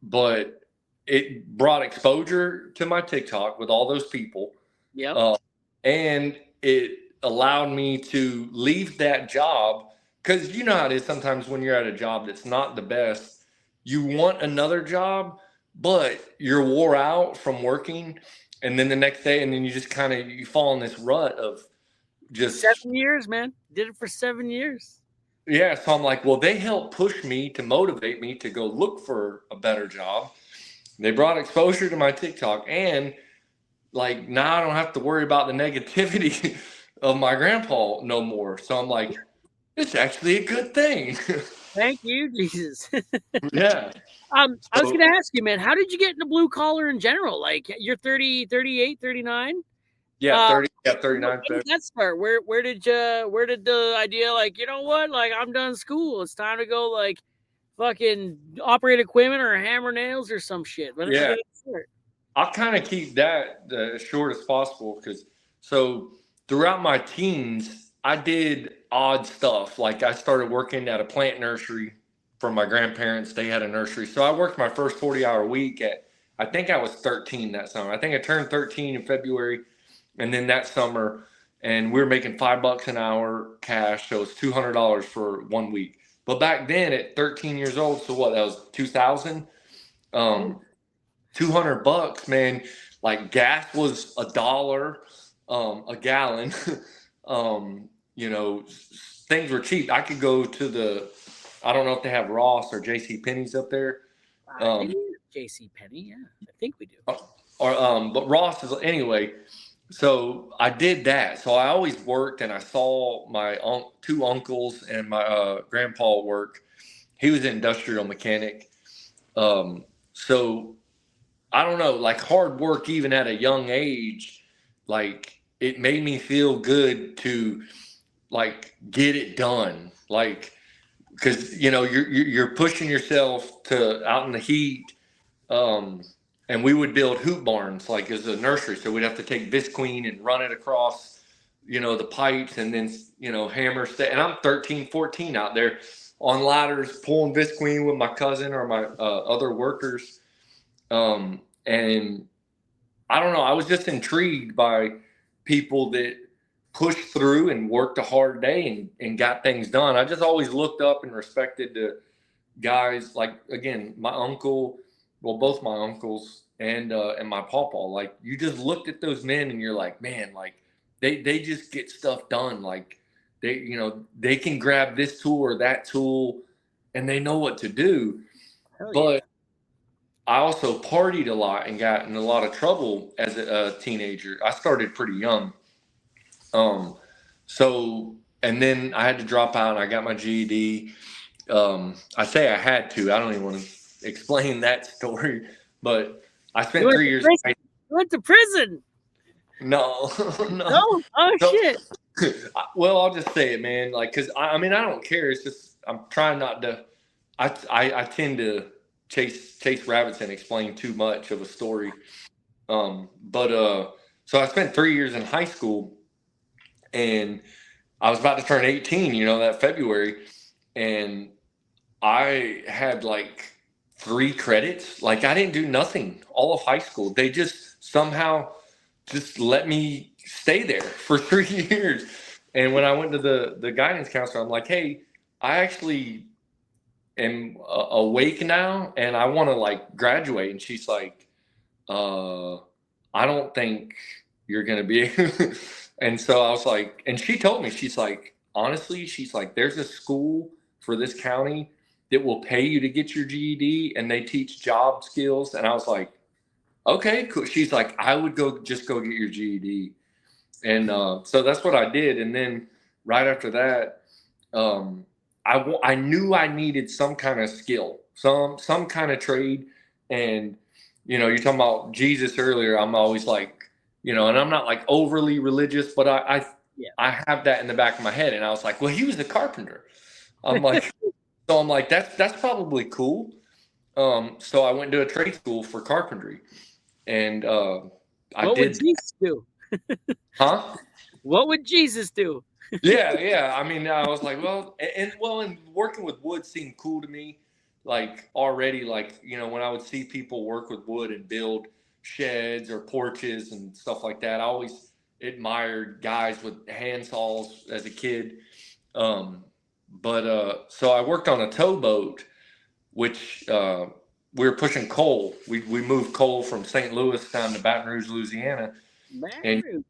But it brought exposure to my TikTok with all those people. Yeah. And it allowed me to leave that job, because you know how it is sometimes when you're at a job that's not the best, you want another job, but you're wore out from working, and then the next day, and then you just kind of, you fall in this rut of just 7 years, man. Did it for 7 years. Yeah, so I'm like, well, they helped push me to motivate me to go look for a better job. They brought exposure to my TikTok, and like now I don't have to worry about the negativity of my grandpa no more. So I'm like, it's actually a good thing. Thank you, Jesus. Yeah. I was going to ask you, man, how did you get into blue collar in general? Like, you're 30, 38, 39? Yeah, 30, 39. Where did that start? Where did the idea, like, you know what? Like, I'm done school. It's time to go, like, fucking operate equipment or hammer nails or some shit. When did you get it start? I'll kind of keep that as short as possible, because so throughout my teens, I did odd stuff. Like I started working at a plant nursery for my grandparents. They had a nursery. So I worked my first 40-hour week I think I was 13 that summer. I think I turned 13 in February. And then that summer, and we were making $5 an hour cash. So it was $200 for 1 week. But back then at 13 years old, so what, that was 2000, $200, man. Like gas was $1 a gallon. Things were cheap. I could go to I don't know if they have Ross or JC Penney's up there. JC Penney, yeah, I think we do. But Ross is anyway. So I did that. So I always worked, and I saw my two uncles and my grandpa work. He was an industrial mechanic. So I don't know, like hard work, even at a young age, like it made me feel good to like get it done. Like, cause you're pushing yourself to out in the heat. And we would build hoop barns, like as a nursery. So we'd have to take Visqueen and run it across, the pipes, and then, hammer. And I'm 13, 14 out there on ladders, pulling Visqueen with my cousin or my other workers. And I don't know, I was just intrigued by people that pushed through and worked a hard day and got things done. I just always looked up and respected the guys, like, again, my uncle, well, both my uncles and my pawpaw. Like, you just looked at those men and you're like, man, like they just get stuff done. Like they can grab this tool or that tool and they know what to do. But I also partied a lot and got in a lot of trouble as a teenager. I started pretty young. And then I had to drop out and I got my GED. I say I had to. I don't even want to explain that story, but I spent 3 years. You went to prison. No. No? Oh, shit. Well, I'll just say it, man. Like, cause I don't care. It's just, I'm trying not to, I tend to chase rabbits and explain too much of a story. So I spent 3 years in high school, and I was about to turn 18, that February, and I had like 3 credits. Like, I didn't do nothing all of high school. They just somehow just let me stay there for 3 years. And when I went to the guidance counselor, I'm like, hey, I actually am awake now and I want to like graduate. And she's like, I don't think you're going to be. And so I was like, and she told me, she's like, honestly, she's like, there's a school for this county that will pay you to get your GED, and they teach job skills. And I was like, okay, cool. She's like, I would go get your GED. And so that's what I did. And then right after that, I knew I needed some kind of skill, some kind of trade. And, you're talking about Jesus earlier. I'm always like, and I'm not like overly religious, but I have that in the back of my head. And I was like, well, he was a carpenter. I'm like, So I'm like, that's probably cool. So I went to a trade school for carpentry, and what would Jesus do? Huh? What would Jesus do? Yeah. I mean, I was like, well, and working with wood seemed cool to me. Like already, like, you know, when I would see people work with wood and build sheds or porches and stuff like that, I always admired guys with hand saws as a kid. So I worked on a towboat, which we were pushing coal. We moved coal from St. Louis down to Baton Rouge, Louisiana. And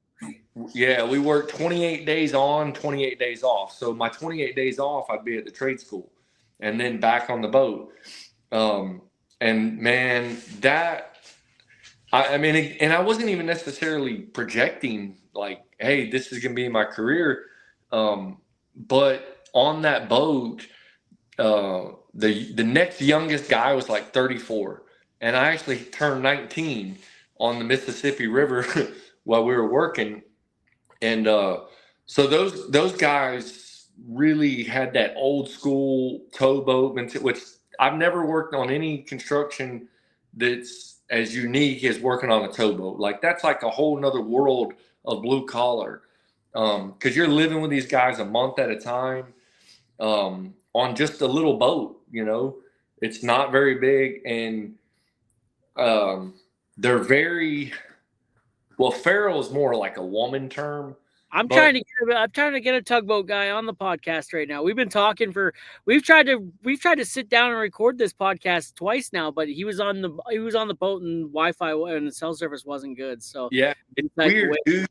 yeah, we worked 28 days on, 28 days off. So my 28 days off, I'd be at the trade school and then back on the boat. And man, I mean, and I wasn't even necessarily projecting like, hey, this is going to be my career. But on that boat, the next youngest guy was like 34, and I actually turned 19 on the Mississippi River while we were working. And so those guys really had that old school towboat, which I've never worked on any construction that's as unique as working on a towboat. Like that's like a whole nother world of blue collar, because you're living with these guys a month at a time, on just a little boat. You know, it's not very big, and they're very well. Feral is more like a woman term. I'm trying to get a tugboat guy on the podcast right now. We've been talking we've tried to sit down and record this podcast twice now, but he was on the boat and Wi-Fi and the cell service wasn't good. So yeah, it's weird, dude.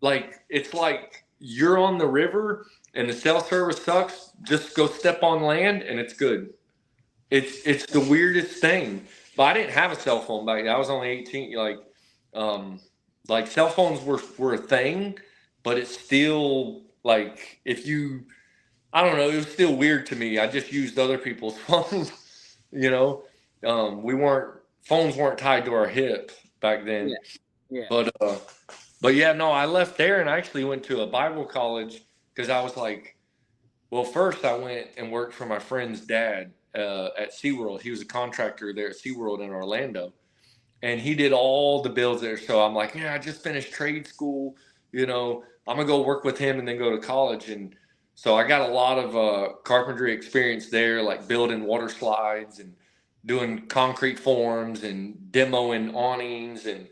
Like it's like you're on the river and the cell service sucks. Just go step on land and it's good. It's the weirdest thing. But I didn't have a cell phone back then. I was only 18. Like cell phones were a thing. But it's still like I don't know, it was still weird to me. I just used other people's phones, you know. Phones weren't tied to our hip back then. Yeah. But yeah, no, I left there and I actually went to a Bible college because I was like, well, first I went and worked for my friend's dad at SeaWorld. He was a contractor there at SeaWorld in Orlando. And he did all the builds there. So I'm like, yeah, I just finished trade school, you know. I'm going to go work with him and then go to college. And so I got a lot of carpentry experience there, like building water slides and doing concrete forms and demoing awnings and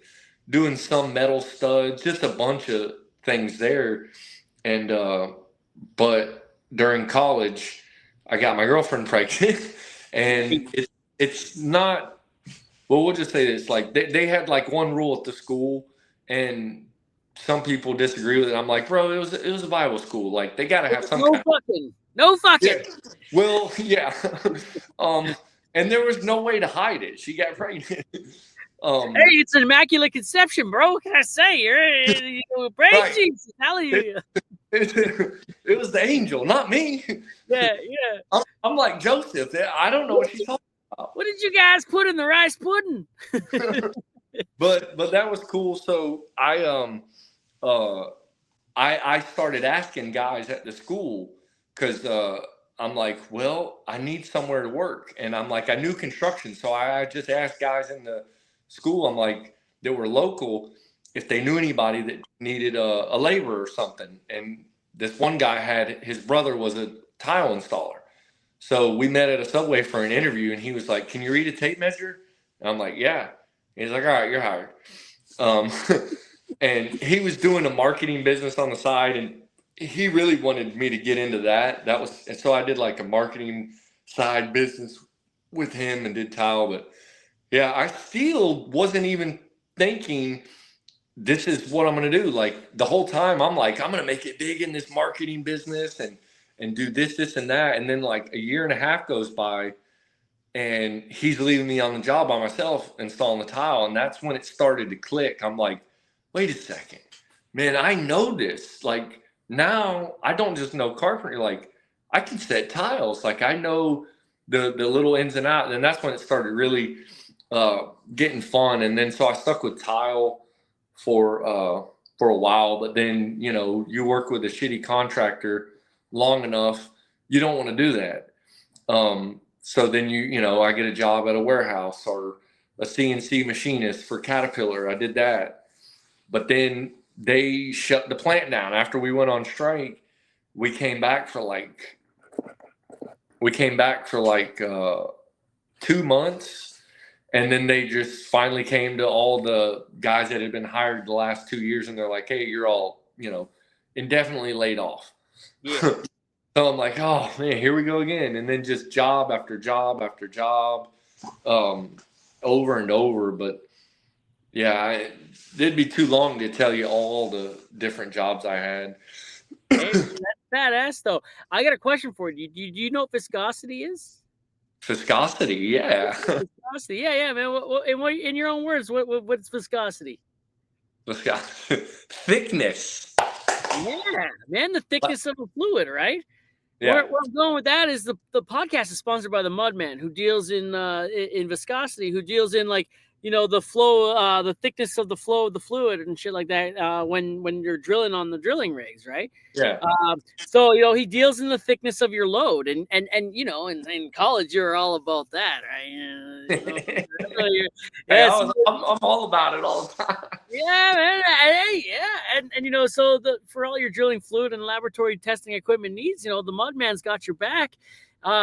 doing some metal studs, just a bunch of things there. And but during college, I got my girlfriend pregnant. And it's not, well, we'll just say this. Like they had like one rule at the school, and some people disagree with it. I'm like, bro, it was a Bible school. Like they got to have some no fucking. Yeah. Well, yeah. And there was no way to hide it. She got pregnant. Hey, it's an immaculate conception, bro. What can I say? Praise right. Jesus. Hallelujah. It was the angel, not me. Yeah. I'm like Joseph. I don't know what she's talking about. What did you guys put in the rice pudding? But that was cool. So I started asking guys at the school because I'm like, well, I need somewhere to work. And I'm like, I knew construction. So I just asked guys in the school, I'm like, that were local, if they knew anybody that needed a laborer or something. And this one guy his brother was a tile installer. So we met at a Subway for an interview, and he was like, can you read a tape measure? And I'm like, yeah. And he's like, all right, you're hired. And he was doing a marketing business on the side, and he really wanted me to get into that. And so I did like a marketing side business with him and did tile. But yeah, I still wasn't even thinking this is what I'm going to do. Like the whole time I'm like, I'm going to make it big in this marketing business and do this and that. And then like a year and a half goes by, and he's leaving me on the job by myself installing the tile. And that's when it started to click. I'm like, wait a second, man, I know this. Like now I don't just know carpentry. Like I can set tiles. Like I know the little ins and outs. And that's when it started really getting fun. And then, so I stuck with tile for a while, but then, you know, you work with a shitty contractor long enough, you don't want to do that. So then I get a job at a warehouse or a CNC machinist for Caterpillar. I did that. But then they shut the plant down after we went on strike. We came back for like 2 months, and then they just finally came to all the guys that had been hired the last 2 years, and they're like, "Hey, you're all indefinitely laid off." Yeah. So I'm like, "Oh man, here we go again," and then just job after job after job, over and over. But yeah, it'd be too long to tell you all the different jobs I had. Hey, that's badass, though. I got a question for you. Do you know what viscosity is? Viscosity, yeah. Viscosity, yeah, man. What, in your own words, what's viscosity? Viscosity, thickness. Yeah, man, the thickness of a fluid, right? Yeah. Where I'm going with that is the podcast is sponsored by the Mudman, who deals in viscosity, who deals in the flow, the thickness of the flow of the fluid and shit like that when you're drilling on the drilling rigs, right? Yeah. So he deals in the thickness of your load, and in college you're all about that, right? I'm all about it all the time. Yeah, man. Yeah, and so for all your drilling fluid and laboratory testing equipment needs, the Mudman's got your back.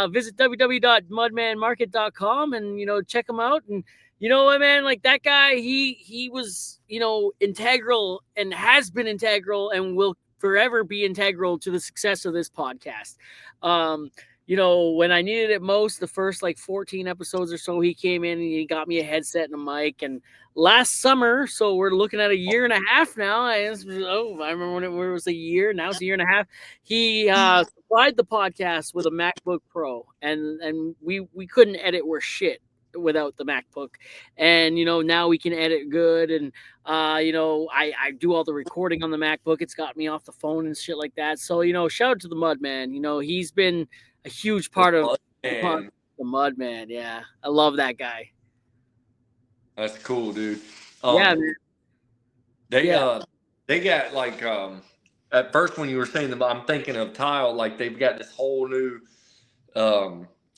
Visit www.mudmanmarket.com and check him out. And you know what, man? Like that guy, he was integral and has been integral and will forever be integral to the success of this podcast. When I needed it most, the first 14 episodes or so, he came in and he got me a headset and a mic. And last summer, so we're looking at a year and a half now. I remember when it was a year. Now it's a year and a half. He supplied the podcast with a MacBook Pro, and we couldn't edit worth shit without the MacBook. And now we can edit good, and I do all the recording on the MacBook. It's got me off the phone and shit like that. So shout out to the Mudman. He's been a huge part of the Mudman. Yeah, I love that guy. That's cool, dude. Yeah, man. They got at first when you were saying them, I'm thinking of tile. They've got this whole new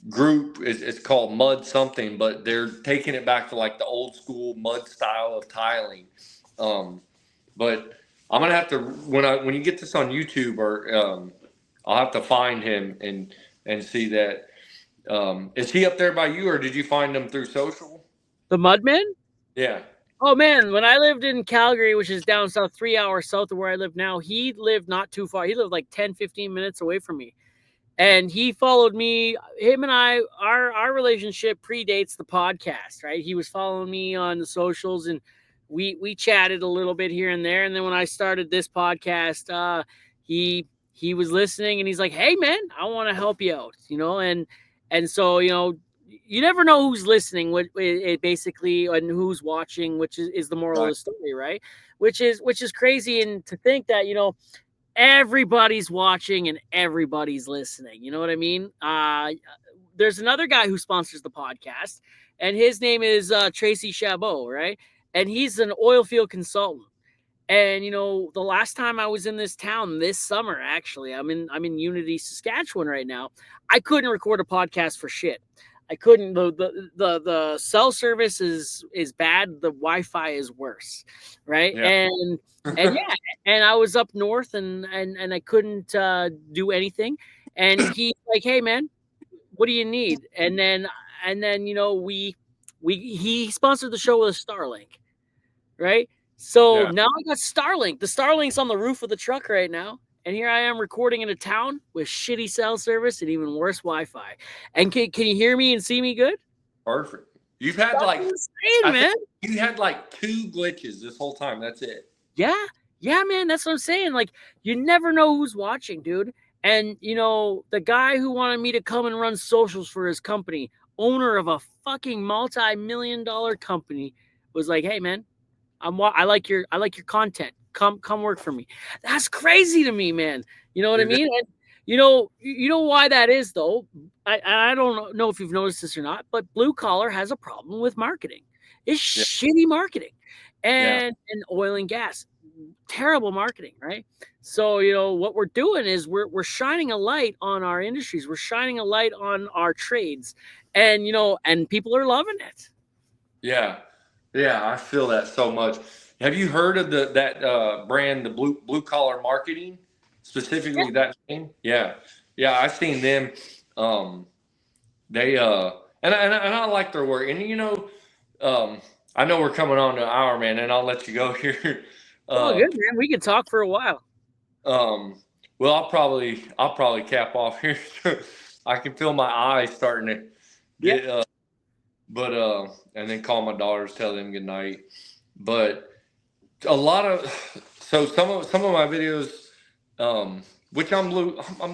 group. It's called Mud something, but they're taking it back to the old school mud style of tiling. But I'm gonna have to when you get this on YouTube, or I'll have to find him and see that. Is he up there by you, or did you find him through social? The Mudman? Yeah. Oh man, when I lived in Calgary, which is down south, 3 hours south of where I live now, he lived not too far. He lived 10-15 minutes away from me. And he followed me. Him and I, our relationship predates the podcast, right? He was following me on the socials, and we chatted a little bit here and there. And then when I started this podcast, he was listening, and he's like, "Hey man, I want to help you out," and so you never know who's listening, basically, and who's watching, which is the moral of the story, right? Which is crazy, and to think that everybody's watching and everybody's listening. You know what I mean? There's another guy who sponsors the podcast, and his name is Tracy Chabot, right? And he's an oil field consultant. And the last time I was in this town this summer, actually, I'm in Unity, Saskatchewan right now. I couldn't record a podcast for shit. I couldn't. The cell service is bad. The Wi-Fi is worse, right? Yeah. And I was up north, and I couldn't do anything. And he's like, "Hey man, what do you need?" And then he sponsored the show with a Starlink, right? So now I got Starlink. The Starlink's on the roof of the truck right now. And here I am recording in a town with shitty cell service and even worse Wi-Fi. And can you hear me and see me good? Perfect. You've had insane, man. You had 2 glitches this whole time. That's it. Yeah, man. That's what I'm saying. You never know who's watching, dude. And the guy who wanted me to come and run socials for his company, owner of a fucking multi-million-dollar company, was like, "Hey, man, I like your content. Come work for me." That's crazy to me, man. You know what I mean? And you know why that is, though. I don't know if you've noticed this or not, but blue collar has a problem with marketing. It's shitty marketing, and oil and gas. terrible marketing, right? So, you know, what we're doing is we're shining a light on our industries. We're shining a light on our trades, and, you know, and people are loving it. Yeah. Yeah, I feel that so much. Have you heard of that brand, the blue collar marketing, specifically that name? Yeah. Yeah, I've seen them. They and I like their work. And you know, I know we're coming on to an hour, man, and I'll let you go here. Oh, good, man. We can talk for a while. Well, I'll probably cap off here. I can feel my eyes starting to get and then call my daughters, tell them good night. But a lot of some of my videos, which I'm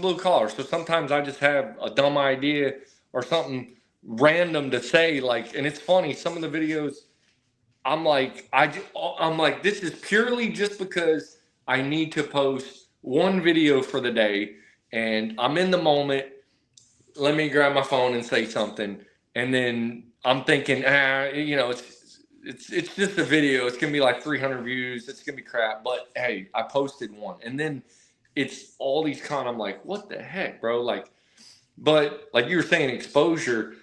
blue collar, so sometimes I just have a dumb idea or something random to say, like, and it's funny, some of the videos I'm like this is purely just because I need to post one video for the day and I'm in the moment, let me grab my phone and say something, and then I'm thinking, you know, it's just a video. It's gonna be like 300 views. It's gonna be crap. But hey, I posted one, and then it's all these I'm like, what the heck, bro? Like, but like you were saying, exposure.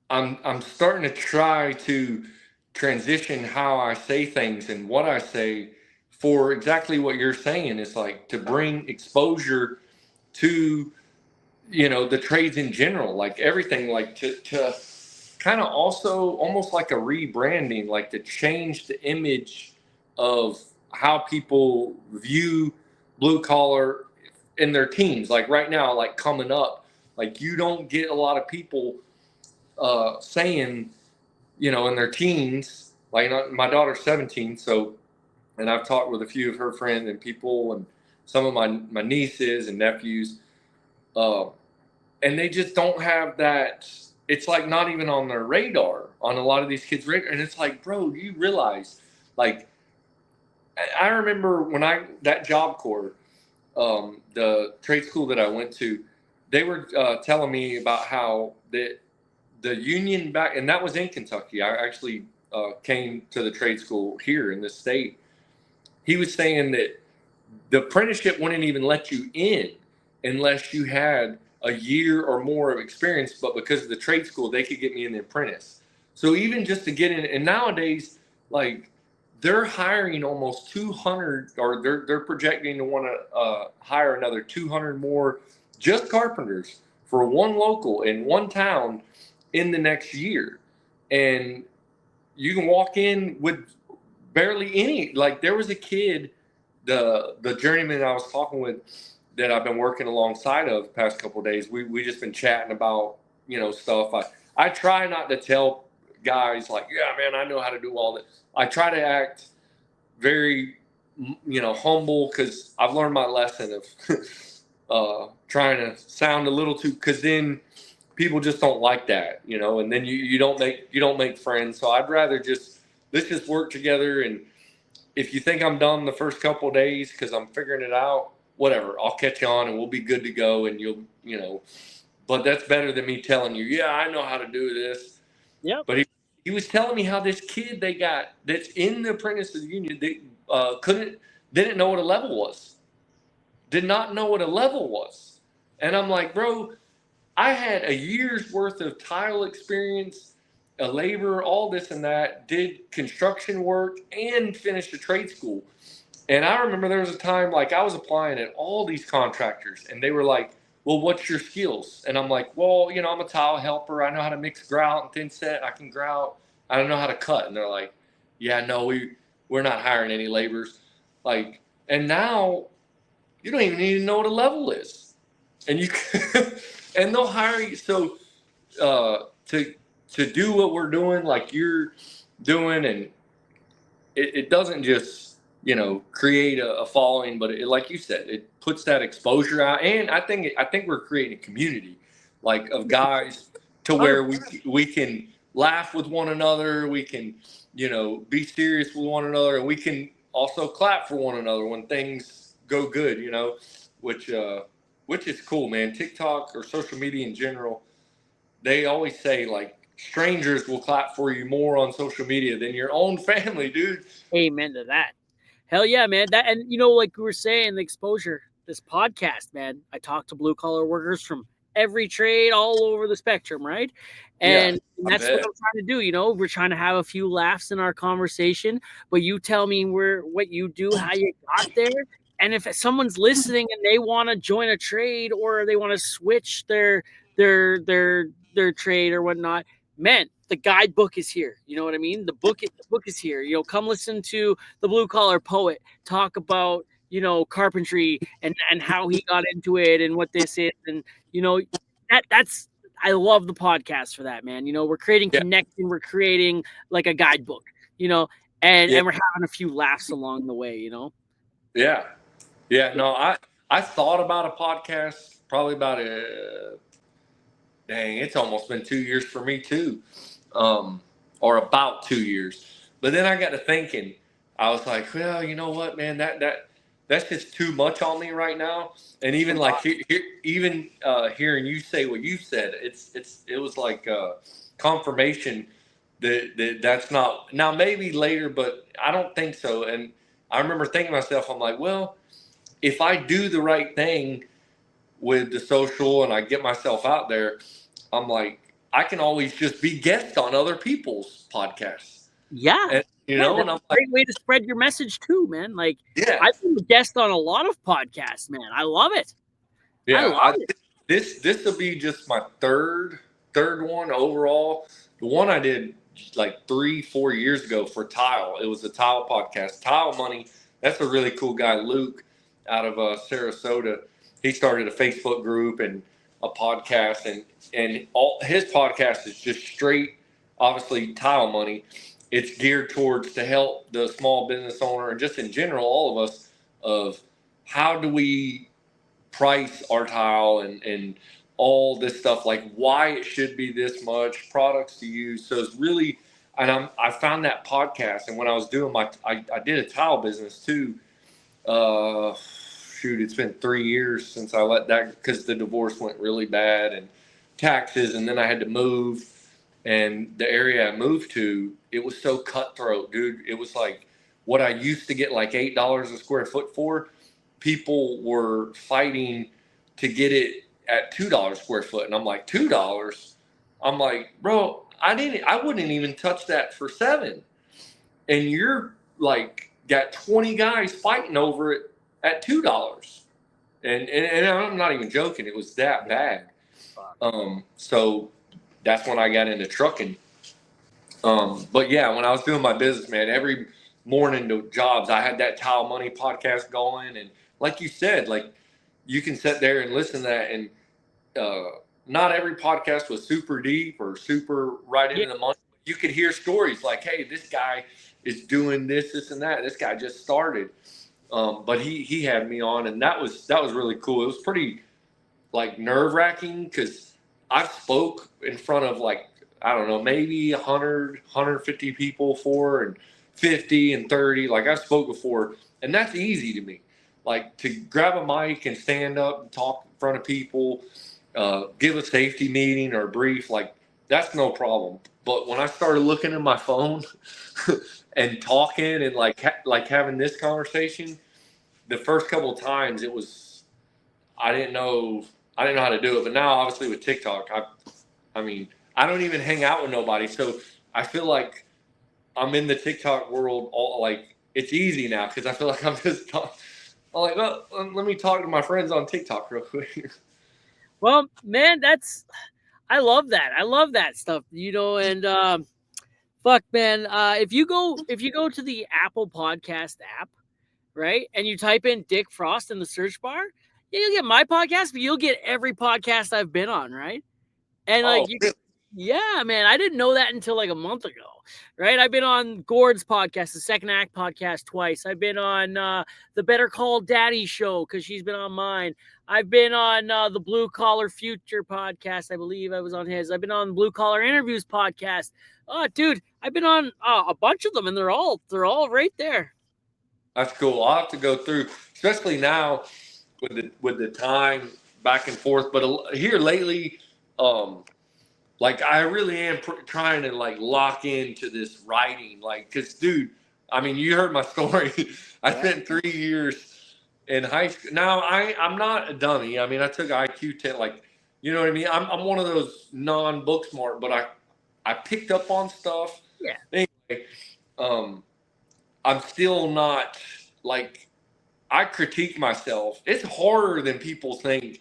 I'm starting to try to transition how I say things and what I say for exactly what you're saying. Is like to bring exposure to, you know, the trades in general, like everything, like to kind of also almost like a rebranding, like to change the image of how people view blue collar in their teens. Like right now, like coming up, like you don't get a lot of people saying, you know, in their teens, like my daughter's 17. So, and I've talked with a few of her friends and people and some of my nieces and nephews, and they just don't have that. It's like not even on their radar on a lot of these kids' radar. And it's like, bro, do you realize, like, I remember when that Job Corps, the trade school that I went to, they were telling me about how the union back, and that was in Kentucky. I actually came to the trade school here in this state. He was saying that the apprenticeship wouldn't even let you in unless you had a year or more of experience, but because of the trade school, they could get me in the apprentice. So even just to get in, and nowadays, like they're hiring almost 200, or they're projecting to want to hire another 200 more just carpenters for one local in one town in the next year. And you can walk in with barely any, like there was a kid, the journeyman I was talking with, that I've been working alongside of the past couple of days. We just been chatting about, you know, stuff. I try not to tell guys like, yeah, man, I know how to do all this. I try to act very, you know, humble, because I've learned my lesson of trying to sound a little too, because then people just don't like that, you know, and then you don't make friends. So I'd rather let's just work together. And if you think I'm dumb the first couple of days because I'm figuring it out, whatever, I'll catch on and we'll be good to go. And you know, but that's better than me telling you, yeah, I know how to do this. Yeah. But he was telling me how this kid they got that's in the apprentice of the union, they didn't know what a level was. Did not know what a level was. And I'm like, bro, I had a year's worth of tile experience, a labor, all this and that, did construction work and finished a trade school. And I remember there was a time like I was applying at all these contractors and they were like, well, what's your skills? And I'm like, well, you know, I'm a tile helper. I know how to mix grout and thin set. I can grout. I don't know how to cut. And they're like, yeah, no, we're not hiring any laborers. Like, and now you don't even need to know what a level is. And you and they'll hire you. So to do what we're doing, like you're doing, and it doesn't just, you know, create a following, but like you said, it puts that exposure out. And I think we're creating a community, like of guys, to where we can laugh with one another, we can, you know, be serious with one another, and we can also clap for one another when things go good, you know, which is cool, man. TikTok or social media in general, they always say like strangers will clap for you more on social media than your own family, dude. Amen to that. Hell yeah, man. That, and you know, like we were saying, the exposure, this podcast, man. I talk to blue collar workers from every trade all over the spectrum, right? And that's what I'm trying to do. You know, we're trying to have a few laughs in our conversation, but you tell me what you do, how you got there. And if someone's listening and they want to join a trade or they want to switch their trade or whatnot, man, the guidebook is here. You know what I mean? The book is here. You know, come listen to the blue collar poet talk about, you know, carpentry and how he got into it and what this is. And, you know, that's, I love the podcast for that, man. You know, we're creating connection. We're creating like a guidebook, you know, and we're having a few laughs along the way, you know? Yeah. Yeah. No, I thought about a podcast probably about it's almost been 2 years for me too. Or about 2 years. But then I got to thinking, I was like, well, you know what, man, that's just too much on me right now. And even like hearing you say what you said, it was like confirmation that's not now, maybe later, but I don't think so. And I remember thinking to myself, I'm like, well, if I do the right thing with the social and I get myself out there, I'm like, I can always just be guest on other people's podcasts. Yeah. And, you know, and I'm like, great way to spread your message too, man. Like, I've been a guest on a lot of podcasts, man. I love it. Yeah. I love it. This will be just my third one overall. The one I did like 3-4 years ago for Tile. It was a Tile podcast, Tile Money. That's a really cool guy, Luke, out of Sarasota. He started a Facebook group and a podcast, and all his podcast is just straight, obviously, Tile Money. It's geared towards to help the small business owner and just in general, all of us, of how do we price our tile and all this stuff, like why it should be this much, products to use. So it's really, and I found that podcast, and when I was doing I did a tile business too. It's been 3 years since I let that, because the divorce went really bad and taxes, and then I had to move. And the area I moved to, it was so cutthroat, dude. It was like what I used to get like $8 a square foot for, people were fighting to get it at $2 a square foot. And I'm like, $2? I'm like, bro, I wouldn't even touch that for $7. And you're like got 20 guys fighting over it at $2. And I'm not even joking. It was that bad. So that's when I got into trucking. But yeah, when I was doing my business, man, every morning to jobs, I had that Tile Money podcast going. And like you said, like you can sit there and listen to that. And not every podcast was super deep or super right into the money. You could hear stories like, hey, this guy is doing this and that. This guy just started. But he had me on, and that was really cool. It was pretty like nerve-wracking because I've spoke in front of like, I don't know, maybe 100, 150 people before, and 50 and 30. Like I spoke before, and that's easy to me. Like to grab a mic and stand up and talk in front of people, give a safety meeting or a brief, like that's no problem. But when I started looking at my phone and talking and like having this conversation, the first couple of times it was, I didn't know how to do it. But now obviously with TikTok, I mean, I don't even hang out with nobody. So I feel like I'm in the TikTok world all, like it's easy now because I feel like I'm just I'm like, well, let me talk to my friends on TikTok real quick. Well, man, I love that. I love that stuff, you know, and fuck, man, if you go to the Apple Podcast app, right, and you type in Dick Frost in the search bar, you'll get my podcast, but you'll get every podcast I've been on, right? And like, yeah, man, I didn't know that until like a month ago, right? I've been on Gord's podcast, the Second Act podcast, twice. I've been on the Better Call Daddy show because she's been on mine. I've been on the Blue Collar Future podcast. I believe I was on his. I've been on Blue Collar Interviews podcast. Oh, dude, I've been on a bunch of them, and they're all right there. That's cool. I'll have to go through, especially now with the time back and forth. But here lately, like I really am trying to like lock into this writing, like, cause dude, I mean, you heard my story. I spent 3 years in high school. Now, I'm not a dummy. I mean, I took IQ 10, like, you know what I mean? I'm one of those non-book smart, but I picked up on stuff. Yeah. Anyway, I'm still not, like, I critique myself. It's harder than people think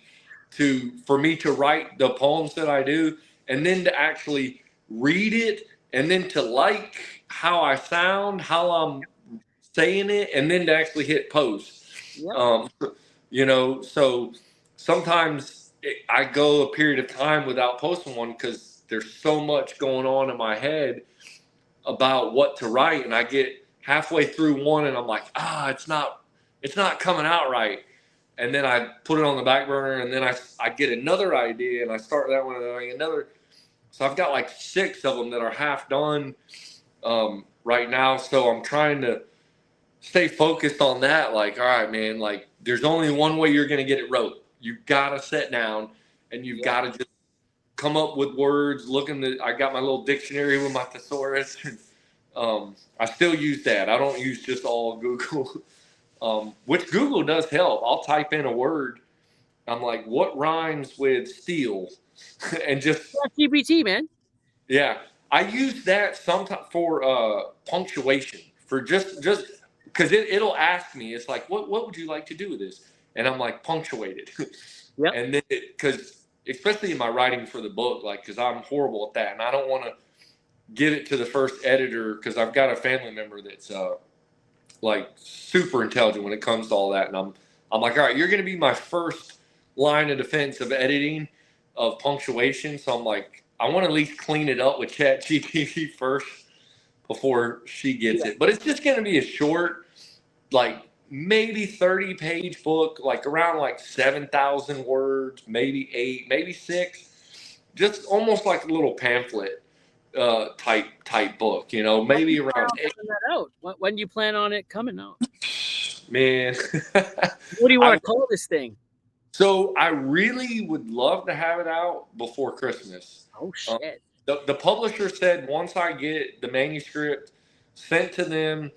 for me to write the poems that I do, and then to actually read it, and then to like how I sound, how I'm saying it, and then to actually hit post. Yep. You know, so sometimes I go a period of time without posting one because there's so much going on in my head about what to write, and I get halfway through one and I'm like, it's not coming out right. And then I put it on the back burner, and then I get another idea, and I start that one, and then I get another. So I've got like 6 of them that are half done right now. So I'm trying to stay focused on that. Like, all right, man, like there's only one way you're going to get it wrote. You've got to sit down, and you've got to just come up with words. I got my little dictionary with my thesaurus. I still use that. I don't use just all Google. Which Google does help. I'll type in a word. I'm like, what rhymes with steel? And just GPT, man. Yeah, I use that sometimes for punctuation. For just because it'll ask me. It's like, what would you like to do with this? And I'm like, punctuate it. Yeah. And then because especially in my writing for the book, like because I'm horrible at that, and I don't want to give it to the first editor because I've got a family member that's like super intelligent when it comes to all that, and I'm like, all right, you're going to be my first line of defense of editing, of punctuation. So I'm like, I want to at least clean it up with ChatGPT first before she gets it. But it's just going to be a short, like maybe 30-page book, like around like 7,000 words, maybe 8, maybe 6, just almost like a little pamphlet type book, you know, maybe around 8. That out. When do you plan on it coming out? Man. What do you want to call this thing? So I really would love to have it out before Christmas. Oh, shit. The publisher said once I get the manuscript sent to them,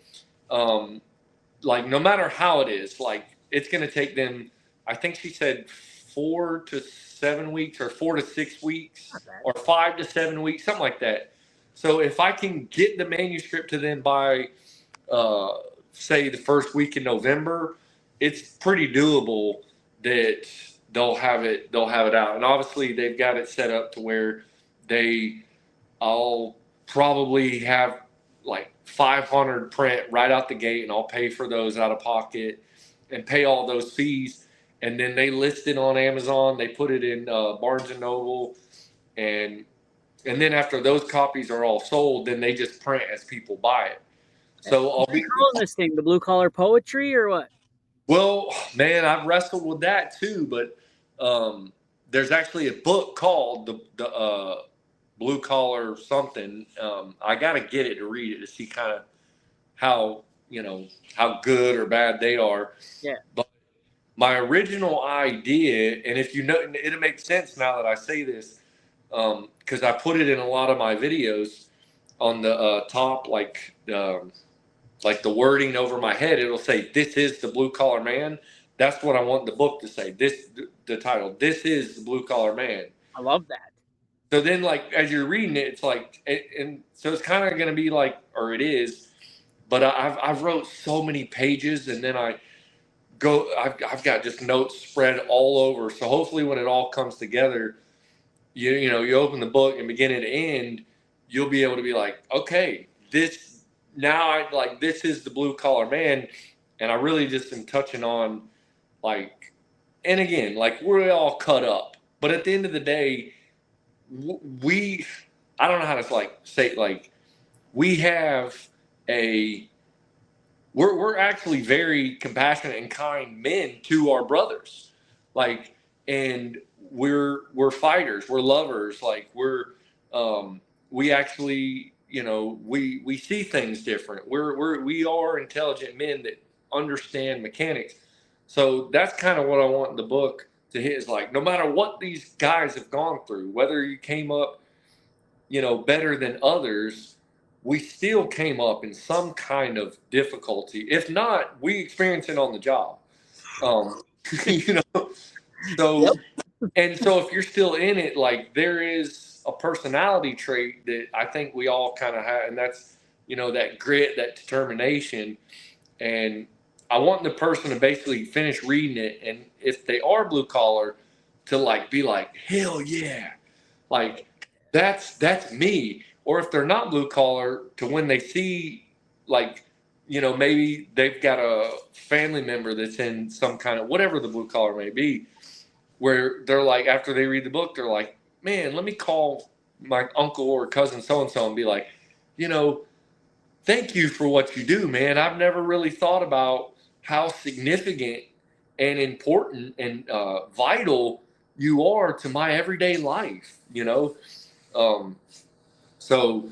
like no matter how it is, like it's going to take them, I think she said 4 to 7 weeks or 4 to 6 weeks or 5 to 7 weeks, something like that. So if I can get the manuscript to them by, say, the first week in November, it's pretty doable that they'll have it out. And obviously they've got it set up to where I'll probably have like 500 print right out the gate, and I'll pay for those out of pocket and pay all those fees. And then they list it on Amazon. They put it in Barnes and Noble, and then after those copies are all sold, then they just print as people buy it. So I'll be calling this thing the Blue Collar Poetry or what? Well, man, I've wrestled with that too, but there's actually a book called the Blue Collar something. I got to get it to read it to see kind of how good or bad they are. Yeah. But my original idea, and if you know, it'll make sense now that I say this, because I put it in a lot of my videos on the top, like the wording over my head, it'll say, "This is the Blue Collar Man." That's what I want the book to say. The title, "This is the Blue Collar Man." I love that. So then, like, as you're reading it, it's like, and so it's kind of going to be like, or it is, but I've wrote so many pages, and then I've got just notes spread all over. So hopefully when it all comes together, you open the book and beginning to end, you'll be able to be like, okay, this is the Blue Collar Man. And I really just am touching on, like, and again, like, we're all cut up, but at the end of the day, I don't know how to say, we have we're actually very compassionate and kind men to our brothers, like, and we're fighters, we're lovers, like we actually, we see things different. We are intelligent men that understand mechanics. So that's kind of what I want in the book to hit, is like, no matter what these guys have gone through, whether you came up, better than others, we still came up in some kind of difficulty. If not, we experienced it on the job. You know, so, and so if you're still in it, like there is a personality trait that I think we all kind of have, and that's, you know, that grit, that determination. And I want the person to basically finish reading it, and if they are blue collar, to like be like, hell yeah, like that's me. Or if they're not blue collar, to when they see, like, you know, maybe they've got a family member that's in some kind of whatever the blue collar may be, where they're like, after they read the book, they're like, man, let me call my uncle or cousin so and so and be like, you know, thank you for what you do, man. I've never really thought about how significant and important and vital you are to my everyday life, you know? So,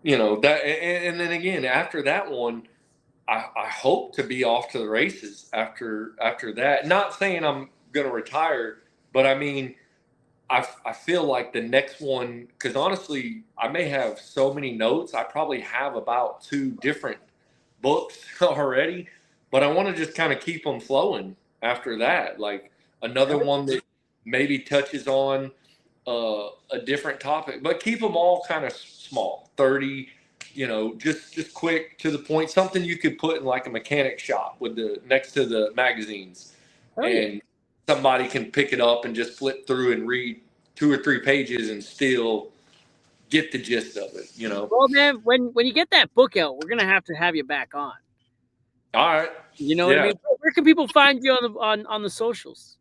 you know, that, and then again, after that one, I hope to be off to the races after that. Not saying I'm going to retire, but I mean, I feel like the next one, because honestly, I may have so many notes. I probably have about 2 different books already, but I want to just kind of keep them flowing after that. Like another one that maybe touches on a different topic, but keep them all kind of small, 30, you know, just quick to the point, something you could put in like a mechanic shop with the next to the magazines. And somebody can pick it up and just flip through and read 2 or 3 pages and still get the gist of it, you know? Well, man, when you get that book out, we're going to have you back on. All right. You know what I mean? Where can people find you on the socials?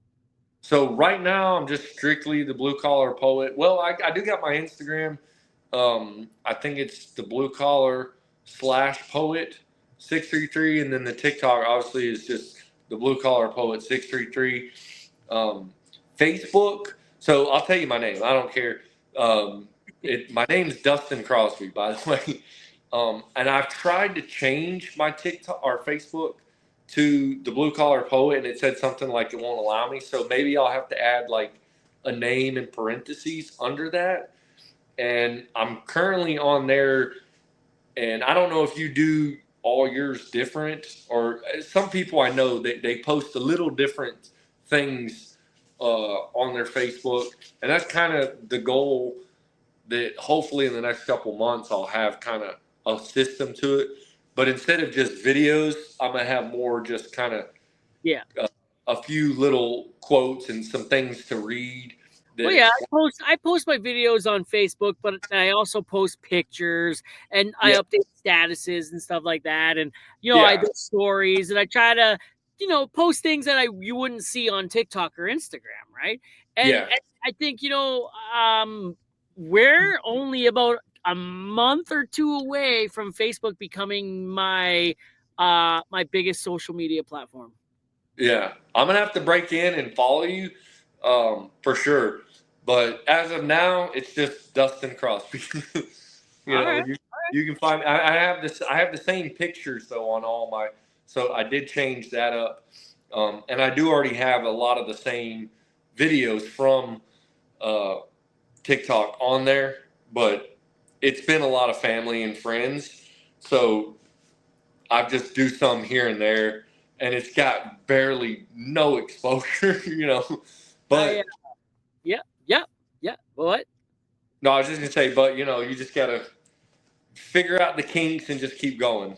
So right now I'm just strictly the Blue Collar Poet. Well, I do got my Instagram. I think it's the Blue Collar /Poet 633. And then the TikTok obviously is just the Blue Collar Poet 633. Facebook. So I'll tell you my name. I don't care. My name's Dustin Crosby, by the way. And I've tried to change my TikTok or Facebook to the Blue Collar Poet, and it said something like it won't allow me. So maybe I'll have to add like a name in parentheses under that. And I'm currently on there, and I don't know if you do all yours different, or some people I know they post a little different things on their Facebook, and that's kind of the goal, that hopefully in the next couple months I'll have kind of a system to it. But instead of just videos, I'm gonna have more just kind of a few little quotes and some things to read. Well, yeah, I post my videos on Facebook, but I also post pictures and I update statuses and stuff like that. And, you know, I do stories, and I try to, you know, post things that you wouldn't see on TikTok or Instagram, right? And I think, you know, we're only about a month or 2 away from Facebook becoming my my biggest social media platform. Yeah, I'm gonna have to break in and follow you, for sure. But as of now, it's just Dustin Crosby. You can find. I have this. I have the same pictures though on all my. So I did change that up, and I do already have a lot of the same videos from TikTok on there. But it's been a lot of family and friends, so I just do some here and there. And it's got barely no exposure, you know. But What? No, I was just gonna say, but you know, you just gotta figure out the kinks and just keep going.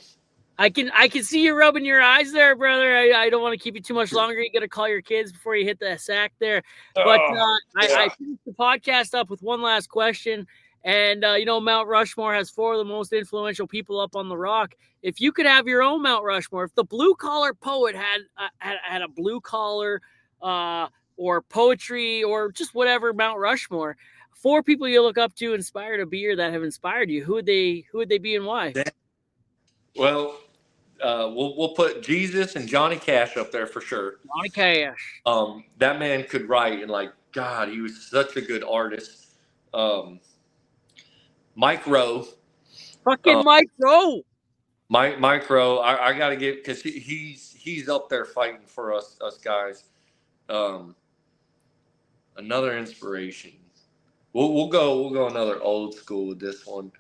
I can see you rubbing your eyes there, brother. I don't want to keep you too much longer. You got to call your kids before you hit the sack there. But I finished the podcast up with one last question. And, you know, Mount Rushmore has 4 of the most influential people up on the rock. If you could have your own Mount Rushmore, if the Blue Collar Poet had a blue collar or poetry or just whatever Mount Rushmore, 4 people you look up to, inspire to be, or that have inspired you, who would they be and why? Well, we'll put Jesus and Johnny Cash up there for sure. Johnny Cash. That man could write, and like, God, he was such a good artist. Mike Rowe. Fucking Mike Rowe. Mike Rowe. I got to give, because he's up there fighting for us guys. Another inspiration. We'll go another old school with this one.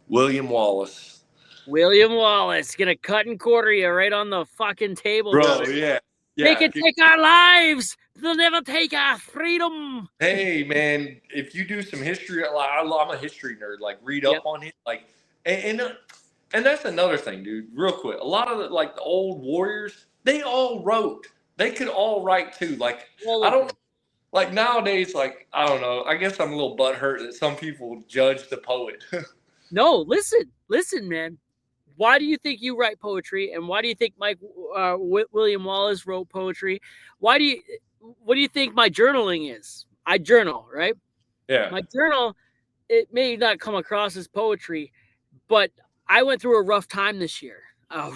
William Wallace. William Wallace, gonna cut and quarter you right on the fucking table, bro. brother. Yeah. They can take our lives. They'll never take our freedom. Hey, man, if you do some history, like I'm a history nerd. Like, read up on it. Like, and that's another thing, dude. Real quick, a lot of the old warriors, they all wrote. They could all write too. Like, I don't like nowadays. Like, I don't know. I guess I'm a little butthurt that some people judge the poet. No, listen, man. Why do you think you write poetry, and why do you think William Wallace wrote poetry? What do you think my journaling is? I journal, right? Yeah. My journal, it may not come across as poetry, but I went through a rough time this year. A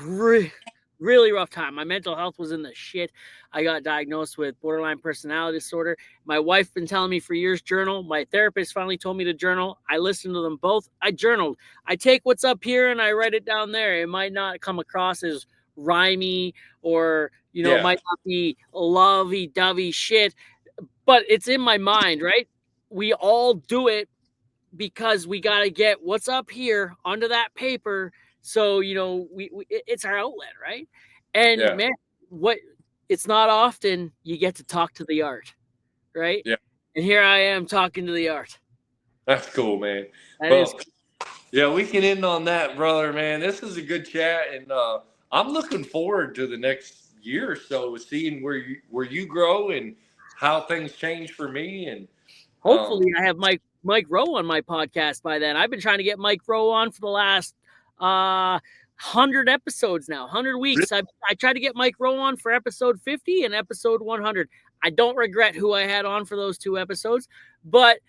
really rough time. My mental health was in the shit. I got diagnosed with borderline personality disorder. My wife been telling me for years, journal. My therapist finally told me to journal. I listened to them both. I journaled. I take what's up here and I write it down there. It might not come across as rhymey or, it might not be lovey-dovey shit, but it's in my mind, right? We all do it because we got to get what's up here onto that paper. So, it's our outlet, right? And man, it's not often you get to talk to the art, right? Yeah. And here I am talking to the art. That's cool, man. Is cool. Yeah, we can end on that, brother, man. This is a good chat, and I'm looking forward to the next year or so, seeing where you grow and how things change for me. And hopefully I have Mike Rowe on my podcast by then. I've been trying to get Mike Rowe on for the last 100 episodes now, 100 weeks. Really? I tried to get Mike Rowe on for episode 50 and episode 100. I don't regret who I had on for those 2 episodes, but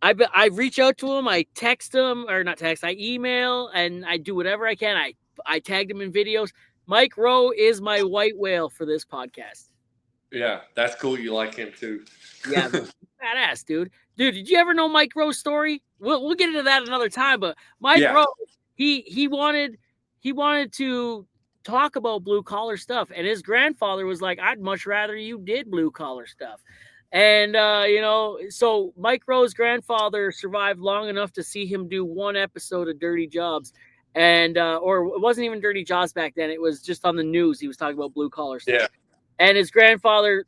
I reach out to him. I text him, or not text, I email, and I do whatever I can. I tagged him in videos. Mike Rowe is my white whale for this podcast. Yeah, that's cool. You like him too. Yeah, badass, dude. Dude, did you ever know Mike Rowe's story? We'll get into that another time, but Mike Rowe, he wanted to talk about blue collar stuff, and his grandfather was like, I'd much rather you did blue collar stuff. And so Mike Rowe's grandfather survived long enough to see him do 1 episode of Dirty Jobs, and or it wasn't even Dirty Jobs back then, it was just on the news. He was talking about blue collar stuff. Yeah. And his grandfather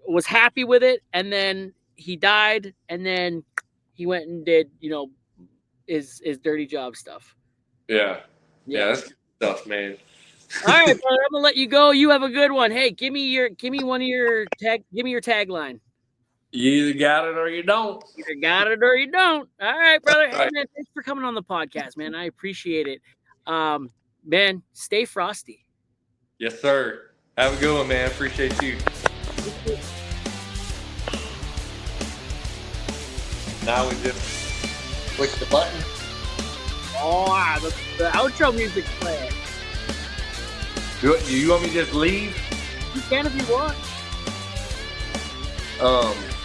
was happy with it, and then he died, and then he went and did, his Dirty Job stuff. Yeah, that's good stuff, man. All right, brother, I'm gonna let you go. You have a good one. Hey, give me your tagline. You either got it or you don't. Either got it or you don't. All right, brother. Right. Hey, man, thanks for coming on the podcast, man. I appreciate it. Man, stay frosty. Yes, sir. Have a good one, man. Appreciate you. Now we just click the button. Oh, the outro music's playing. Do you want me to just leave? You can if you want.